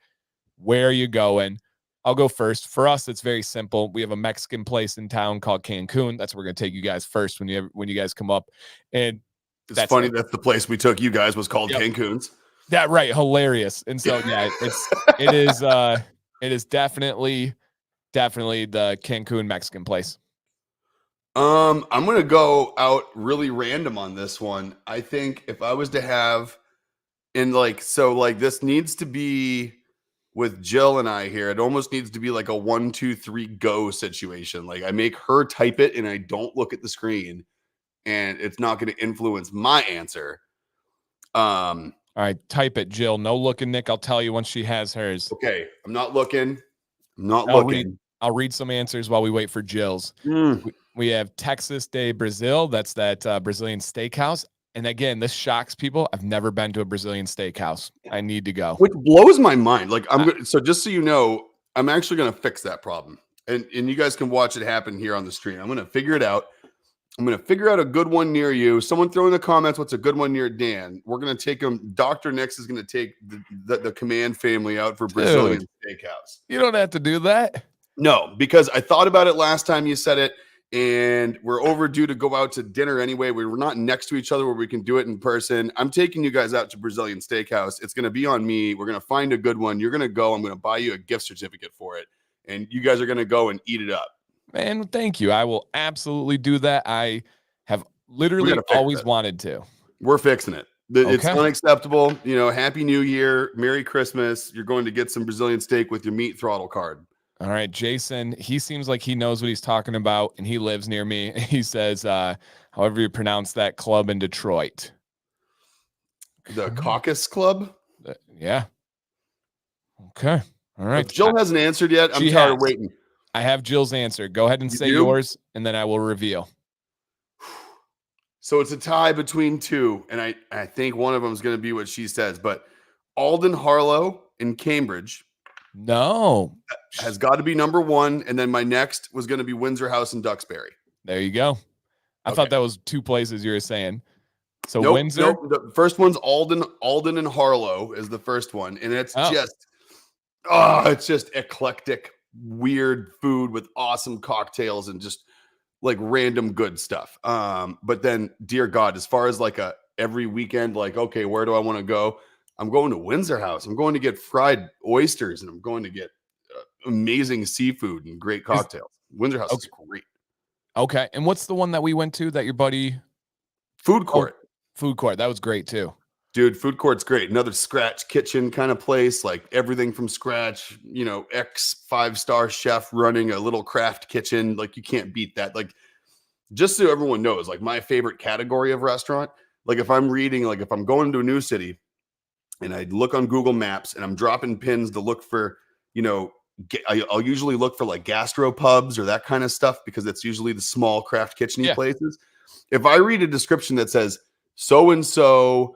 Where are you going? I'll go first. For us, it's very simple. We have a Mexican place in town called Cancun. That's where we're going to take you guys first when you guys come up. And it's funny that the place we took you guys was called Cancun's. That right, hilarious. And so yeah, it is definitely the Cancun Mexican place. I'm gonna go out really random on this one. I think if I was to have this needs to be with Jill and I here, it almost needs to be like a 1, 2, 3 go situation. Like I make her type it and I don't look at the screen. And it's not going to influence my answer. All right, type it, Jill. No looking, Nick. I'll tell you once she has hers. Okay, I'm not looking. I'll read some answers while we wait for Jill's. We have Texas de Brazil. That's that Brazilian steakhouse. And again, this shocks people. I've never been to a Brazilian steakhouse. I need to go. Which blows my mind. Like so just so you know, I'm actually going to fix that problem. And you guys can watch it happen here on the stream. I'm going to figure it out. I'm going to figure out a good one near you. Someone throw in the comments what's a good one near Dan. We're going to take him. Dr. Nix is going to take the Command family out for Brazilian steakhouse. You don't have to do that. No, because I thought about it last time you said it, and we're overdue to go out to dinner anyway. We were not next to each other where we can do it in person. I'm taking you guys out to Brazilian steakhouse. It's going to be on me. We're going to find a good one. You're going to go. I'm going to buy you a gift certificate for it, and you guys are going to go and eat it up. Man, thank you. I will absolutely do that. I have literally fix always it. wanted to. We're fixing it. It's Okay. unacceptable. You know, Happy New Year, Merry Christmas. You're going to get some Brazilian steak with your meat throttle card. All right, Jason, he seems like he knows what he's talking about, and he lives near me. He says, however you pronounce that club in Detroit. The Caucus Club. Yeah. Okay. All right. If Jill hasn't answered yet, I'm She tired of has. waiting. I have Jill's answer. Go ahead and You say do? yours, and then I will reveal. So it's a tie between two, and I think one of them is going to be what she says. But Alden Harlow in Cambridge No. has got to be number one, and then my next was going to be Windsor House in Duxbury. There you go. I thought that was two places you were saying. So Nope, Windsor. nope. The first one's Alden and Harlow is the first one, and it's just eclectic, weird food with awesome cocktails and just like random good stuff. But then, dear God, as far as like a every weekend, like, okay, where do I want to go? I'm going to Windsor House. I'm going to get fried oysters, and I'm going to get amazing seafood and great cocktails. Windsor House is great. Okay. And what's the one that we went to that your buddy? Food court. Food court. That was great too. Dude, food court's great. Another scratch kitchen kind of place, like everything from scratch, you know, ex 5-star chef running a little craft kitchen. Like you can't beat that. Like, just so everyone knows, like my favorite category of restaurant, like if I'm reading, like if I'm going to a new city and I look on Google Maps and I'm dropping pins to look for, you know, I'll usually look for like gastro pubs or that kind of stuff because it's usually the small craft kitchen-y places. If I read a description that says so-and-so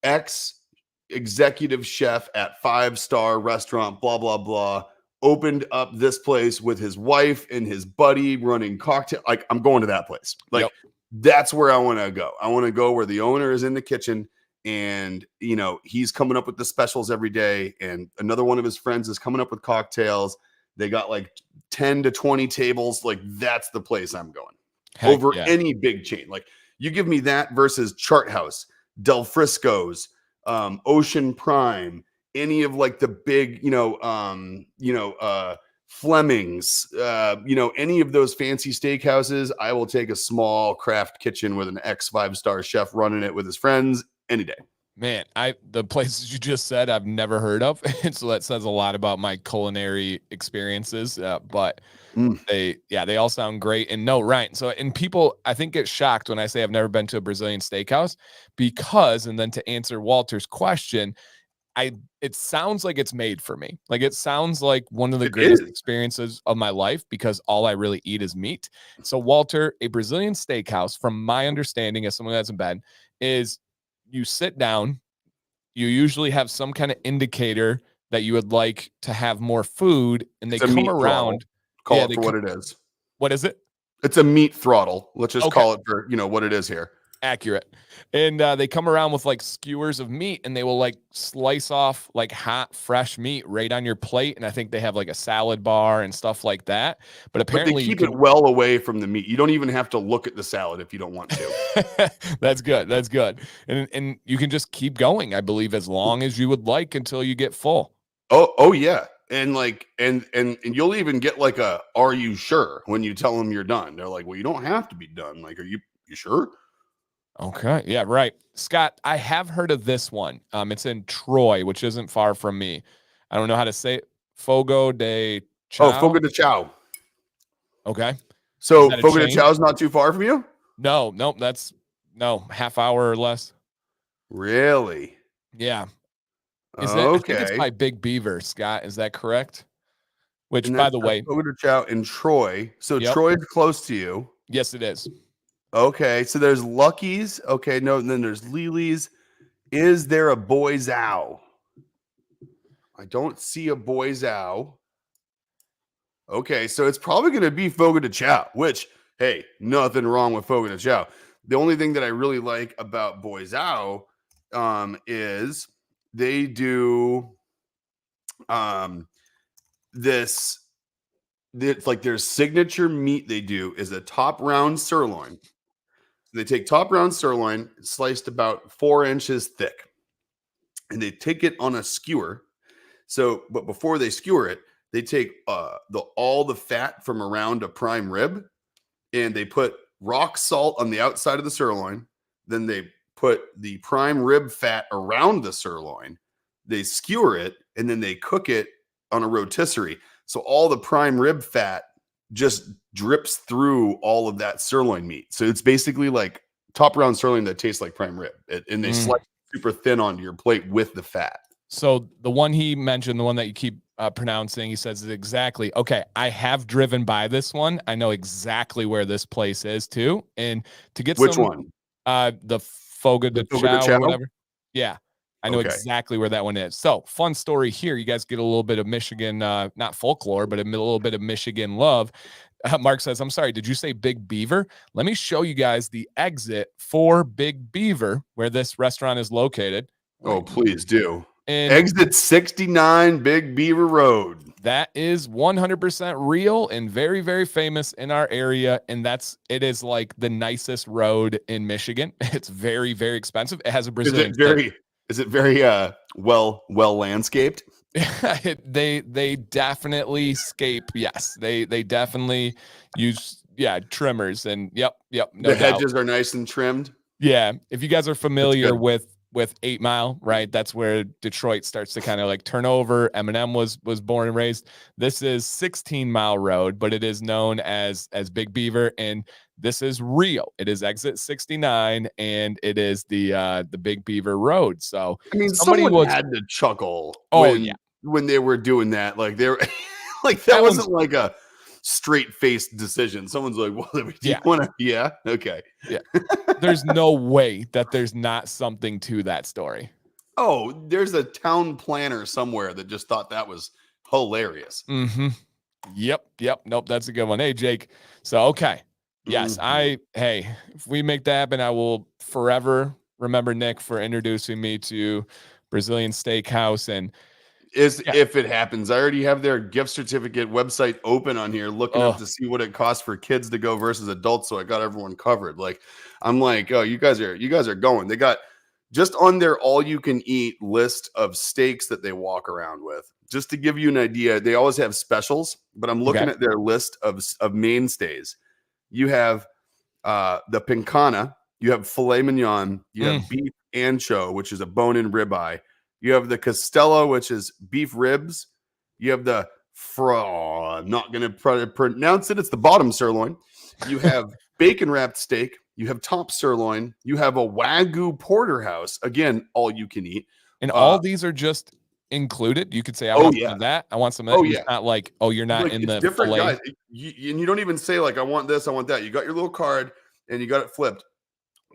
ex executive chef at 5-star restaurant, blah, blah, blah, opened up this place with his wife and his buddy running cocktail. Like I'm going to that place. Like that's where I want to go. I want to go where the owner is in the kitchen and, you know, he's coming up with the specials every day. And another one of his friends is coming up with cocktails. They got like 10 to 20 tables. Like that's the place I'm going over any big chain. Like you give me that versus Chart House, Del Frisco's, Ocean Prime, any of like the big, Fleming's, any of those fancy steakhouses, I will take a small craft kitchen with an ex 5-star chef running it with his friends any day. Man, the places you just said I've never heard of, and so that says a lot about my culinary experiences. But they all sound great. And no, right. So, and people I think get shocked when I say I've never been to a Brazilian steakhouse because, and then to answer Walter's question, it sounds like it's made for me. Like it sounds like one of the greatest experiences of my life because all I really eat is meat. So, Walter, a Brazilian steakhouse, from my understanding as someone who hasn't been, is you sit down, you usually have some kind of indicator that you would like to have more food, and they come around. Call it for what it is. What is it? It's a meat throttle. Let's just call it for, what it is here. Accurate. And they come around with like skewers of meat and they will like slice off like hot, fresh meat right on your plate. And I think they have like a salad bar and stuff like that. But apparently they keep it well away from the meat. You don't even have to look at the salad if you don't want to. That's good. That's good. And you can just keep going, I believe, as long as you would like until you get full. Oh yeah. And like, and you'll even get like are you sure when you tell them you're done? They're like, well, you don't have to be done. Like, you sure? Okay. Yeah, right. Scott, I have heard of this one. It's in Troy, which isn't far from me. I don't know how to say it. Fogo de Chao. Oh, Fogo de Chao. Okay. So Fogo de Chao is not too far from you? No, that's half hour or less. Really? Yeah. Is that I think it's by Big Beaver, Scott. Is that correct? Which, by the way, Fogo de Chao in Troy. So Troy's close to you. Yes, it is. Okay, so there's Lucky's. Okay, no, and then there's Lily's. Is there a Boy's Ow? I don't see a Boy's Ow. Okay, so it's probably going to be Fogo de Chao, which, hey, nothing wrong with Fogo de Chao. The only thing that I really like about Boy's Ow is they do this. It's like their signature meat they do is a top round sirloin. They take top round sirloin, sliced about 4 inches thick, and they take it on a skewer. So, but before they skewer it, they take all the fat from around a prime rib, and they put rock salt on the outside of the sirloin. Then they put the prime rib fat around the sirloin. They skewer it, and then they cook it on a rotisserie. So all the prime rib fat just drips through all of that sirloin meat. So it's basically like top round sirloin that tastes like prime rib. And they slice it super thin onto your plate with the fat. So the one he mentioned, the one that you keep pronouncing, he says is exactly, okay, I have driven by this one. I know exactly where this place is too. And to get Which some, one? the Fogo de Fogo de Chao or Chao? whatever. Yeah. I know Okay. exactly where that one is. So fun story here. You guys get a little bit of Michigan, not folklore, but a little bit of Michigan love. Mark says, I'm sorry, did you say Big Beaver? Let me show you guys the exit for Big Beaver, where this restaurant is located. Oh, please do. And Exit 69 Big Beaver Road. that is 100% real and very, very famous in our area. And it is like the nicest road in Michigan. It's very, very expensive. It has a Brazilian Is it very well landscaped? They definitely scape. Yes, they definitely use trimmers and yep. No the doubt. hedges are nice and trimmed. Yeah, if you guys are familiar with 8 Mile, right? That's where Detroit starts to kind of like turn over. Eminem was born and raised. This is 16 Mile Road, but it is known as Big Beaver, and this is real. It is exit 69, and it is the Big Beaver Road. So I mean, somebody someone had to chuckle when they were doing that. Like they were like that wasn't like a straight-faced decision. Someone's like, well, do you want to? Yeah. Okay. Yeah. There's no way that there's not something to that story. Oh, there's a town planner somewhere that just thought that was hilarious. Mm-hmm. Yep. Nope. That's a good one. Hey, Jake. So, okay. Yes. If we make that happen, I will forever remember Nick for introducing me to Brazilian Steakhouse. And if it happens, I already have their gift certificate website open on here, looking up to see what it costs for kids to go versus adults. So I got everyone covered. Like, I'm like, oh, you guys are going. They got just on their all you can eat list of steaks that they walk around with. Just to give you an idea, they always have specials, but I'm looking at their list of mainstays. You have the pincana, you have filet mignon, you have beef ancho, which is a bone-in ribeye. You have the Costello, which is beef ribs. You have the I'm not going to pronounce it. It's the bottom sirloin. You have bacon wrapped steak. You have top sirloin. You have a Wagyu porterhouse. Again, all you can eat. And all these are just included. You could say, I want some of that. I want some of that. It's not like, you're not like, in the different filet. Guys. And you don't even say like, I want this, I want that. You got your little card and you got it flipped.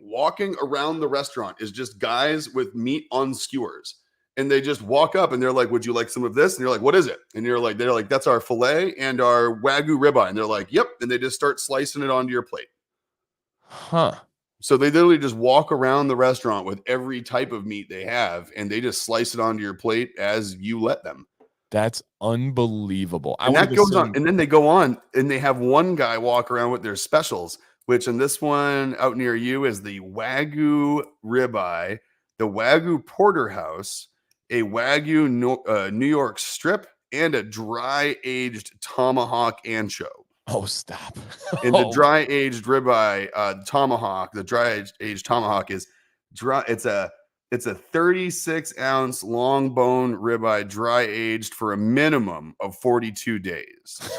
Walking around the restaurant is just guys with meat on skewers. And they just walk up and they're like, would you like some of this? And you're like, what is it? And they're like, that's our filet and our Wagyu ribeye. And they're like, yep. And they just start slicing it onto your plate. Huh. So they literally just walk around the restaurant with every type of meat they have, and they just slice it onto your plate as you let them. That's unbelievable. And that goes on. And then they go on and they have one guy walk around with their specials, which in this one out near you is the Wagyu ribeye, the Wagyu porterhouse, a Wagyu New York strip, and a dry-aged tomahawk ancho. Oh, stop. And the dry-aged ribeye tomahawk, the dry-aged tomahawk is dry. It's a 36-ounce long bone ribeye, dry-aged for a minimum of 42 days.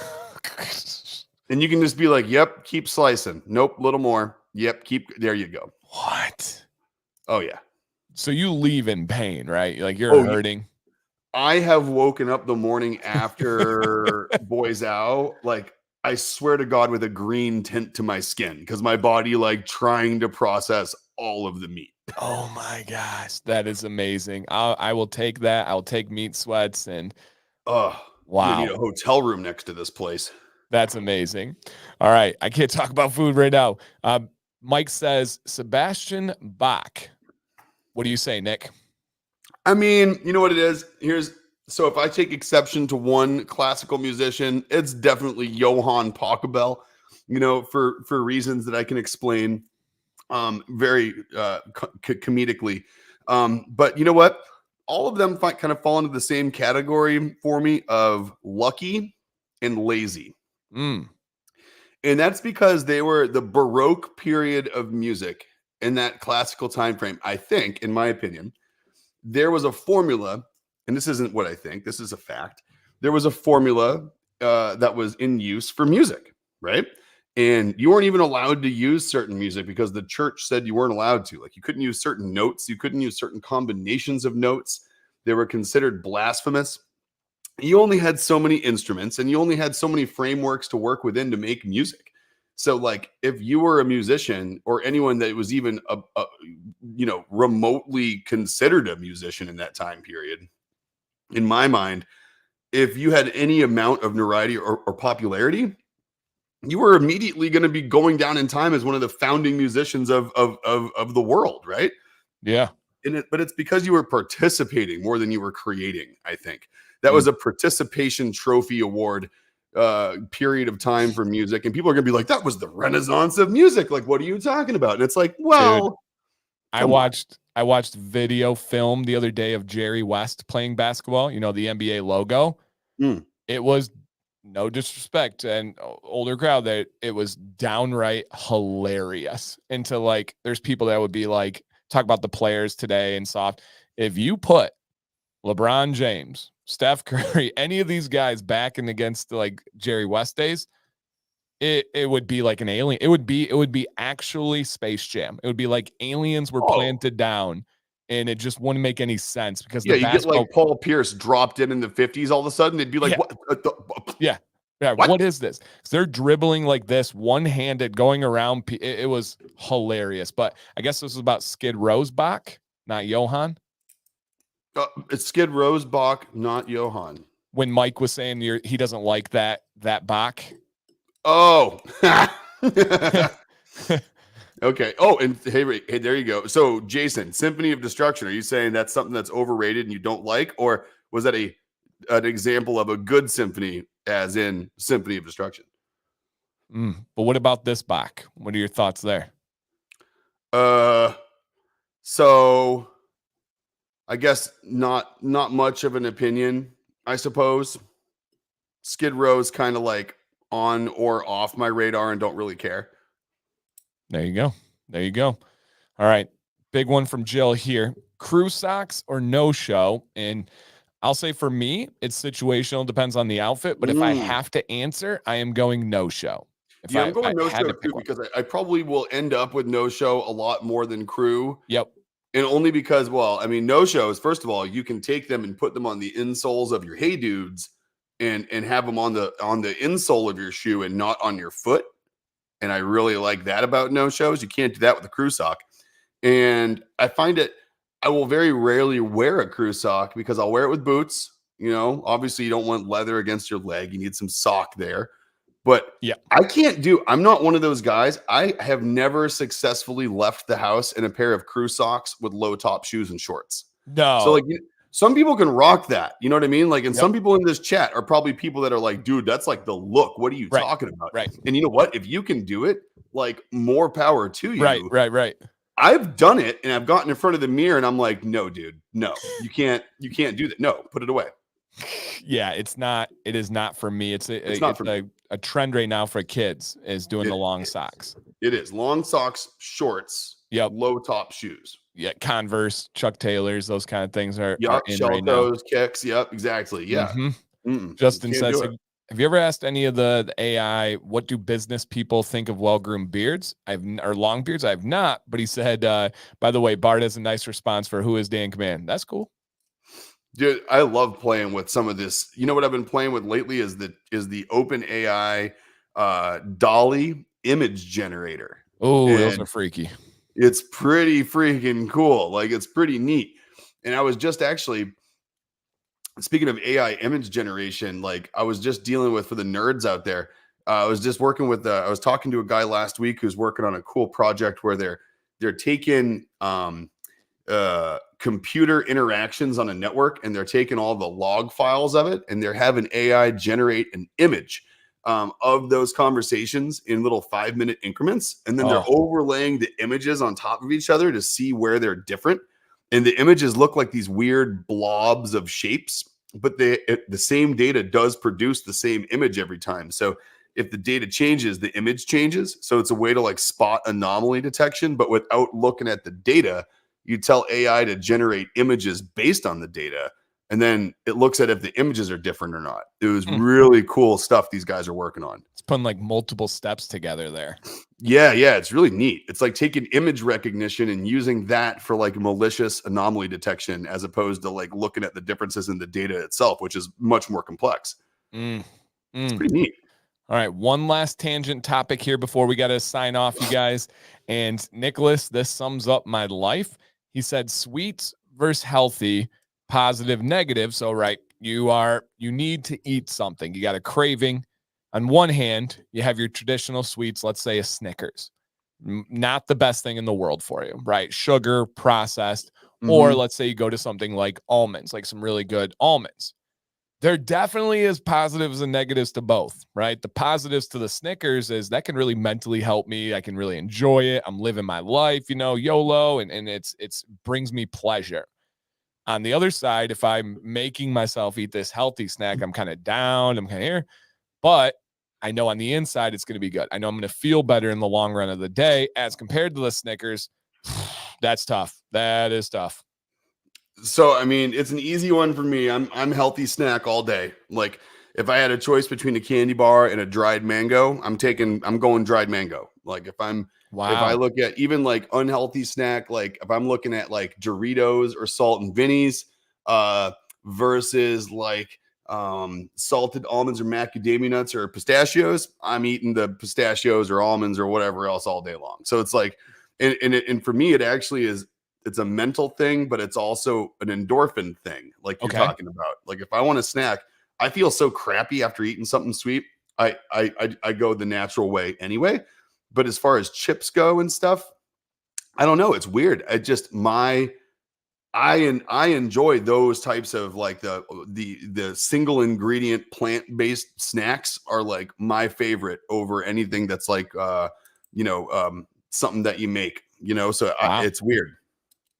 And you can just be like, yep, keep slicing. Nope, little more. Yep, there you go. What? Oh, yeah. So you leave in pain, right? Like you're hurting. I have woken up the morning after Boys Out, like I swear to God, with a green tint to my skin because my body like trying to process all of the meat. Oh my gosh, that is amazing. I will take that. I'll take meat sweats and wow. You need a hotel room next to this place. That's amazing. All right, I can't talk about food right now. Mike says Sebastian Bach. What do you say, Nick? I mean, you know what it is? So if I take exception to one classical musician, it's definitely Johann Pachelbel, for reasons that I can explain very comedically. But you know what? All of them kind of fall into the same category for me of lucky and lazy. And that's because they were the Baroque period of music in that classical time frame. I think, in my opinion, there was a formula, and this isn't what I think, this is a fact. There was a formula that was in use for music, right? And you weren't even allowed to use certain music because the church said you weren't allowed to. Like, you couldn't use certain notes, you couldn't use certain combinations of notes. They were considered blasphemous. You only had so many instruments and you only had so many frameworks to work within to make music. So, like, if you were a musician or anyone that was even remotely considered a musician in that time period, in my mind, if you had any amount of notoriety or popularity, you were immediately going to be going down in time as one of the founding musicians of the world, right? Yeah. But it's because you were participating more than you were creating. I think that was a participation trophy award period of time for music, and people are gonna be like, that was the renaissance of music. Like, what are you talking about? And it's like, well, Dude, I come on. watched video film the other day of Jerry West playing basketball, you know, the NBA logo. Mm. It was, no disrespect and older crowd, that it was downright hilarious. And to, like, there's people that would be like, talk about the players today and soft. If you put LeBron James, Steph Curry, any of these guys back and against like Jerry West days, it would be like an alien. It would be actually Space Jam. It would be like aliens were Oh, planted down, and it just wouldn't make any sense because yeah, the you get like basketball. Paul Pierce dropped in the 50s. All of a sudden, they'd be like, Yeah, what? yeah, yeah. What? What is this? 'Cause they're dribbling like this, one-handed, going around. It was hilarious. But I guess this was about Skid Row's Bach, not Johan. It's Skid Row's Bach, not Johann. When Mike was saying he doesn't like that Bach. Oh. Okay. Oh, and hey, there you go. So, Jason, Symphony of Destruction. Are you saying that's something that's overrated and you don't like, or was that an example of a good symphony, as in Symphony of Destruction? But what about this Bach? What are your thoughts there? So I guess not much of an opinion, I suppose. Skid Row's kind of like on or off my radar and don't really care. There you go. There you go. All right. Big one from Jill here. Crew socks or no show? And I'll say for me, it's situational, depends on the outfit. But if I have to answer, I am going no show. Yeah, I'm If I going no had show to too pick one. because I probably will end up with no show a lot more than crew. Yep. And only because, well, I mean, no shows, first of all, you can take them and put them on the insoles of your Hey Dudes and have them on the insole of your shoe and not on your foot. And I really like that about no shows. You can't do that with a crew sock. And I find I will very rarely wear a crew sock because I'll wear it with boots. You know, obviously you don't want leather against your leg. You need some sock there. But Yeah. I'm not one of those guys. I have never successfully left the house in a pair of crew socks with low top shoes and shorts. No. So, like, some people can rock that. You know what I mean? Like, and Yep. some people in this chat are probably people that are like, dude, that's like the look. What are you talking about? Right. And you know what? If you can do it, like, more power to you. Right. I've done it and I've gotten in front of the mirror and I'm like, no, dude, no, you can't do that. No, put it away. Yeah, it is not for me. It's a trend right now for kids is doing the long socks. It is long socks, shorts, yep, low top shoes. Yeah, Converse, Chuck Taylors, those kind of things are in shell right now. toes, kicks. Yep, exactly. Yeah. Justin says, have you ever asked any of the AI, what do business people think of well-groomed beards? Or long beards? I have not, but he said, by the way, Bart has a nice response for who is Dan Command. That's cool. Dude, I love playing with some of this. You know what I've been playing with lately is the Open AI Dolly image generator. Oh, those are freaky. It's pretty freaking cool. Like, it's pretty neat. And I was just actually, speaking of AI image generation, like, I was just dealing with, for the nerds out there, I was just working with I was talking to a guy last week who's working on a cool project where they're taking computer interactions on a network and they're taking all the log files of it and they're having AI generate an image of those conversations in little 5-minute increments. And then they're overlaying the images on top of each other to see where they're different. And the images look like these weird blobs of shapes, but the same data does produce the same image every time. So if the data changes, the image changes. So it's a way to like spot anomaly detection, but without looking at the data, you tell AI to generate images based on the data. And then it looks at if the images are different or not. It was really cool stuff these guys are working on. It's putting like multiple steps together there. Yeah, it's really neat. It's like taking image recognition and using that for like malicious anomaly detection as opposed to like looking at the differences in the data itself, which is much more complex. It's pretty neat. All right, one last tangent topic here before we got to sign off, you guys. And Nicholas, this sums up my life. He said sweets versus healthy, positive, negative. So, right, you need to eat something. You got a craving. On one hand, you have your traditional sweets, let's say a Snickers. Not the best thing in the world for you, right? Sugar, processed. Or let's say you go to something like almonds, like some really good almonds. There definitely is positives and negatives to both, right? The positives to the Snickers is that can really mentally help me. I can really enjoy it. I'm living my life, YOLO, and it's brings me pleasure. On the other side, if I'm making myself eat this healthy snack, I'm kind of down, I'm kind of here, but I know on the inside it's going to be good. I know I'm going to feel better in the long run of the day as compared to the Snickers. That's tough. That is tough. So, I mean, it's an easy one for me. I'm healthy snack all day. Like if I had a choice between a candy bar and a dried mango, I'm going dried mango. Like if I look at even like unhealthy snack, like if I'm looking at like Doritos or Salt and Vinnies, versus like salted almonds or macadamia nuts or pistachios, I'm eating the pistachios or almonds or whatever else all day long. So it's like, and for me, it actually is. It's a mental thing, but it's also an endorphin thing, like you're talking about. Like if I want a snack, I feel so crappy after eating something sweet. I go the natural way anyway. But as far as chips go and stuff, I don't know. It's weird. I enjoy those types of like the single ingredient plant-based snacks are like my favorite over anything that's like something that you make, so it's weird.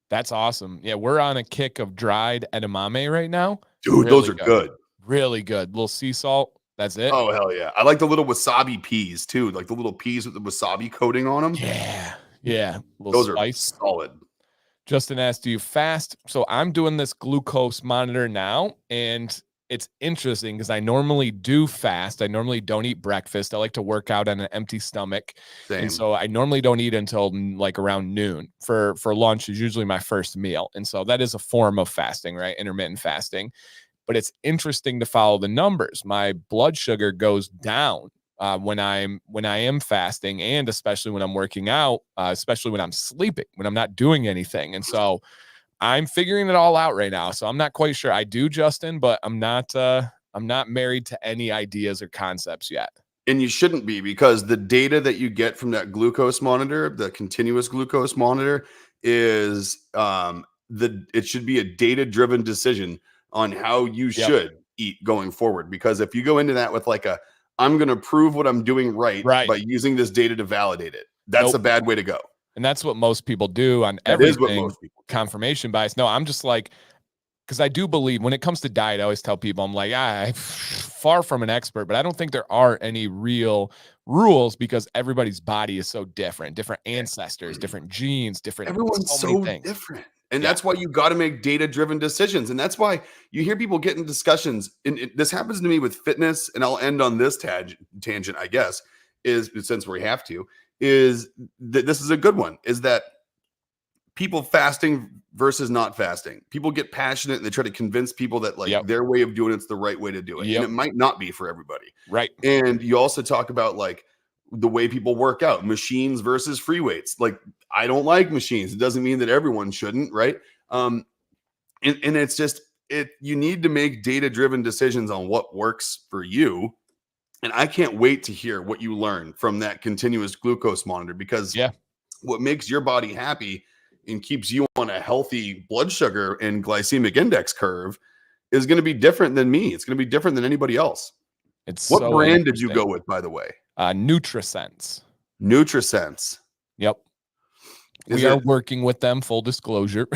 That's awesome. Yeah, we're on a kick of dried edamame right now. Dude, those are good. Really good. Little sea salt. That's it. Oh, hell yeah. I like the little wasabi peas too. Like the little peas with the wasabi coating on them. Yeah. Those spice. Are solid. Justin asked, do you fast? So I'm doing this glucose monitor now, and it's interesting because I normally do fast. I normally don't eat breakfast. I like to work out on an empty stomach. Same. And so I normally don't eat until like around noon. For lunch is usually my first meal. And so that is a form of fasting, right? Intermittent fasting. But it's interesting to follow the numbers. My blood sugar goes down when I am fasting, and especially when I'm working out, especially when I'm sleeping, when I'm not doing anything. And so I'm figuring it all out right now. So I'm not quite sure. I do, Justin, but I'm not married to any ideas or concepts yet. And you shouldn't be, because the data that you get from that glucose monitor, the continuous glucose monitor, is it should be a data-driven decision on how you should eat going forward. Because if you go into that with like I'm going to prove what I'm doing right by using this data to validate it, that's a bad way to go. And that's what most people do on everything. Confirmation bias. No, I'm just like, because I do believe when it comes to diet, I always tell people, I'm like, I'm far from an expert, but I don't think there are any real rules because everybody's body is so different ancestors, different genes, everyone's so different. And that's why you got to make data-driven decisions. And that's why you hear people get in discussions. And this happens to me with fitness. And I'll end on this tangent, I guess, is since we have to, is that this is a good one, is that people fasting versus not fasting. People get passionate and they try to convince people that like their way of doing it's the right way to do it. And it might not be for everybody. Right. And you also talk about like the way people work out, machines versus free weights. Like I don't like machines. It doesn't mean that everyone shouldn't, right? And it's just you need to make data-driven decisions on what works for you. And I can't wait to hear what you learn from that continuous glucose monitor, because what makes your body happy and keeps you on a healthy blood sugar and glycemic index curve is going to be different than me. It's going to be different than anybody else. What so brand did you go with, by the way? NutriSense. NutriSense. Yep. We are working with them, full disclosure.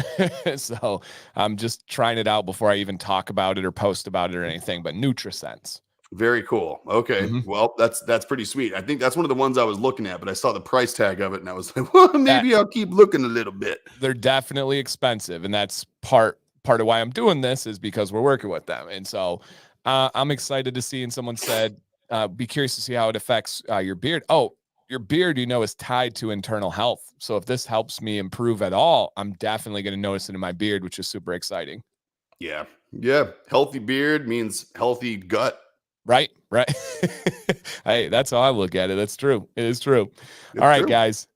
So I'm just trying it out before I even talk about it or post about it or anything, but NutriSense. Very cool. Okay. Mm-hmm. Well, that's pretty sweet. I think that's one of the ones I was looking at, but I saw the price tag of it and I was like, well, maybe I'll keep looking a little bit. They're definitely expensive, and that's part of why I'm doing this is because we're working with them. And so I'm excited to see. And someone said, be curious to see how it affects your beard. Oh, your beard, is tied to internal health. So if this helps me improve at all, I'm definitely going to notice it in my beard, which is super exciting. Yeah. Yeah. Healthy beard means healthy gut. Right. Hey, that's how I look at it. That's true. It is true. It's All right, true. guys.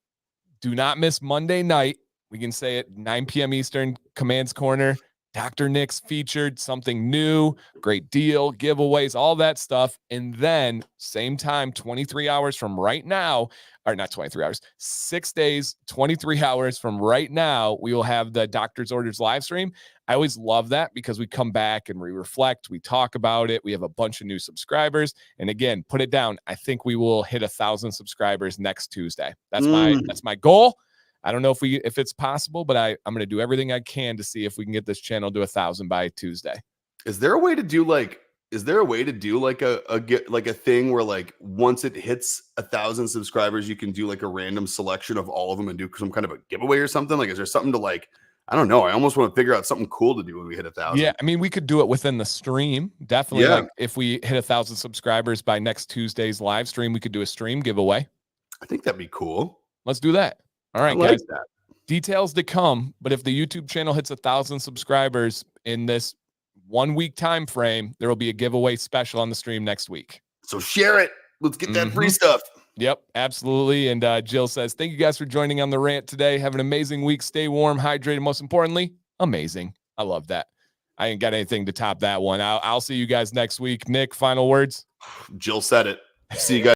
Do not miss Monday night. We can say it 9 p.m. Eastern, Commands Corner. Dr. Nick's featured something new, great deal, giveaways, all that stuff. And then same time, 23 hours from right now, or not 23 hours, 6 days, 23 hours from right now, we will have the Doctor's Orders live stream. I always love that because we come back and we reflect, we talk about it. We have a bunch of new subscribers. And again, put it down. I think we will hit 1,000 subscribers next Tuesday. That's my goal. I don't know if it's possible, but I'm going to do everything I can to see if we can get this channel to 1,000 by Tuesday. Is there a way to do like a thing where like once it hits 1,000 subscribers, you can do like a random selection of all of them and do some kind of a giveaway or something? Like, is there something to like, I don't know. I almost want to figure out something cool to do when we hit 1,000. Yeah, I mean, we could do it within the stream. Definitely, Yeah. like if we hit 1,000 subscribers by next Tuesday's live stream, we could do a stream giveaway. I think that'd be cool. Let's do that. All right, I like guys. that. Details to come, but if the YouTube channel hits 1,000 subscribers in this 1 week time frame, there will be a giveaway special on the stream next week. So share it. Let's get that free stuff. Yep, absolutely. And Jill says, thank you guys for joining on the rant today. Have an amazing week. Stay warm, hydrated. Most importantly, amazing. I love that. I ain't got anything to top that one. I'll see you guys next week. Nick, final words. Jill said it. See you guys.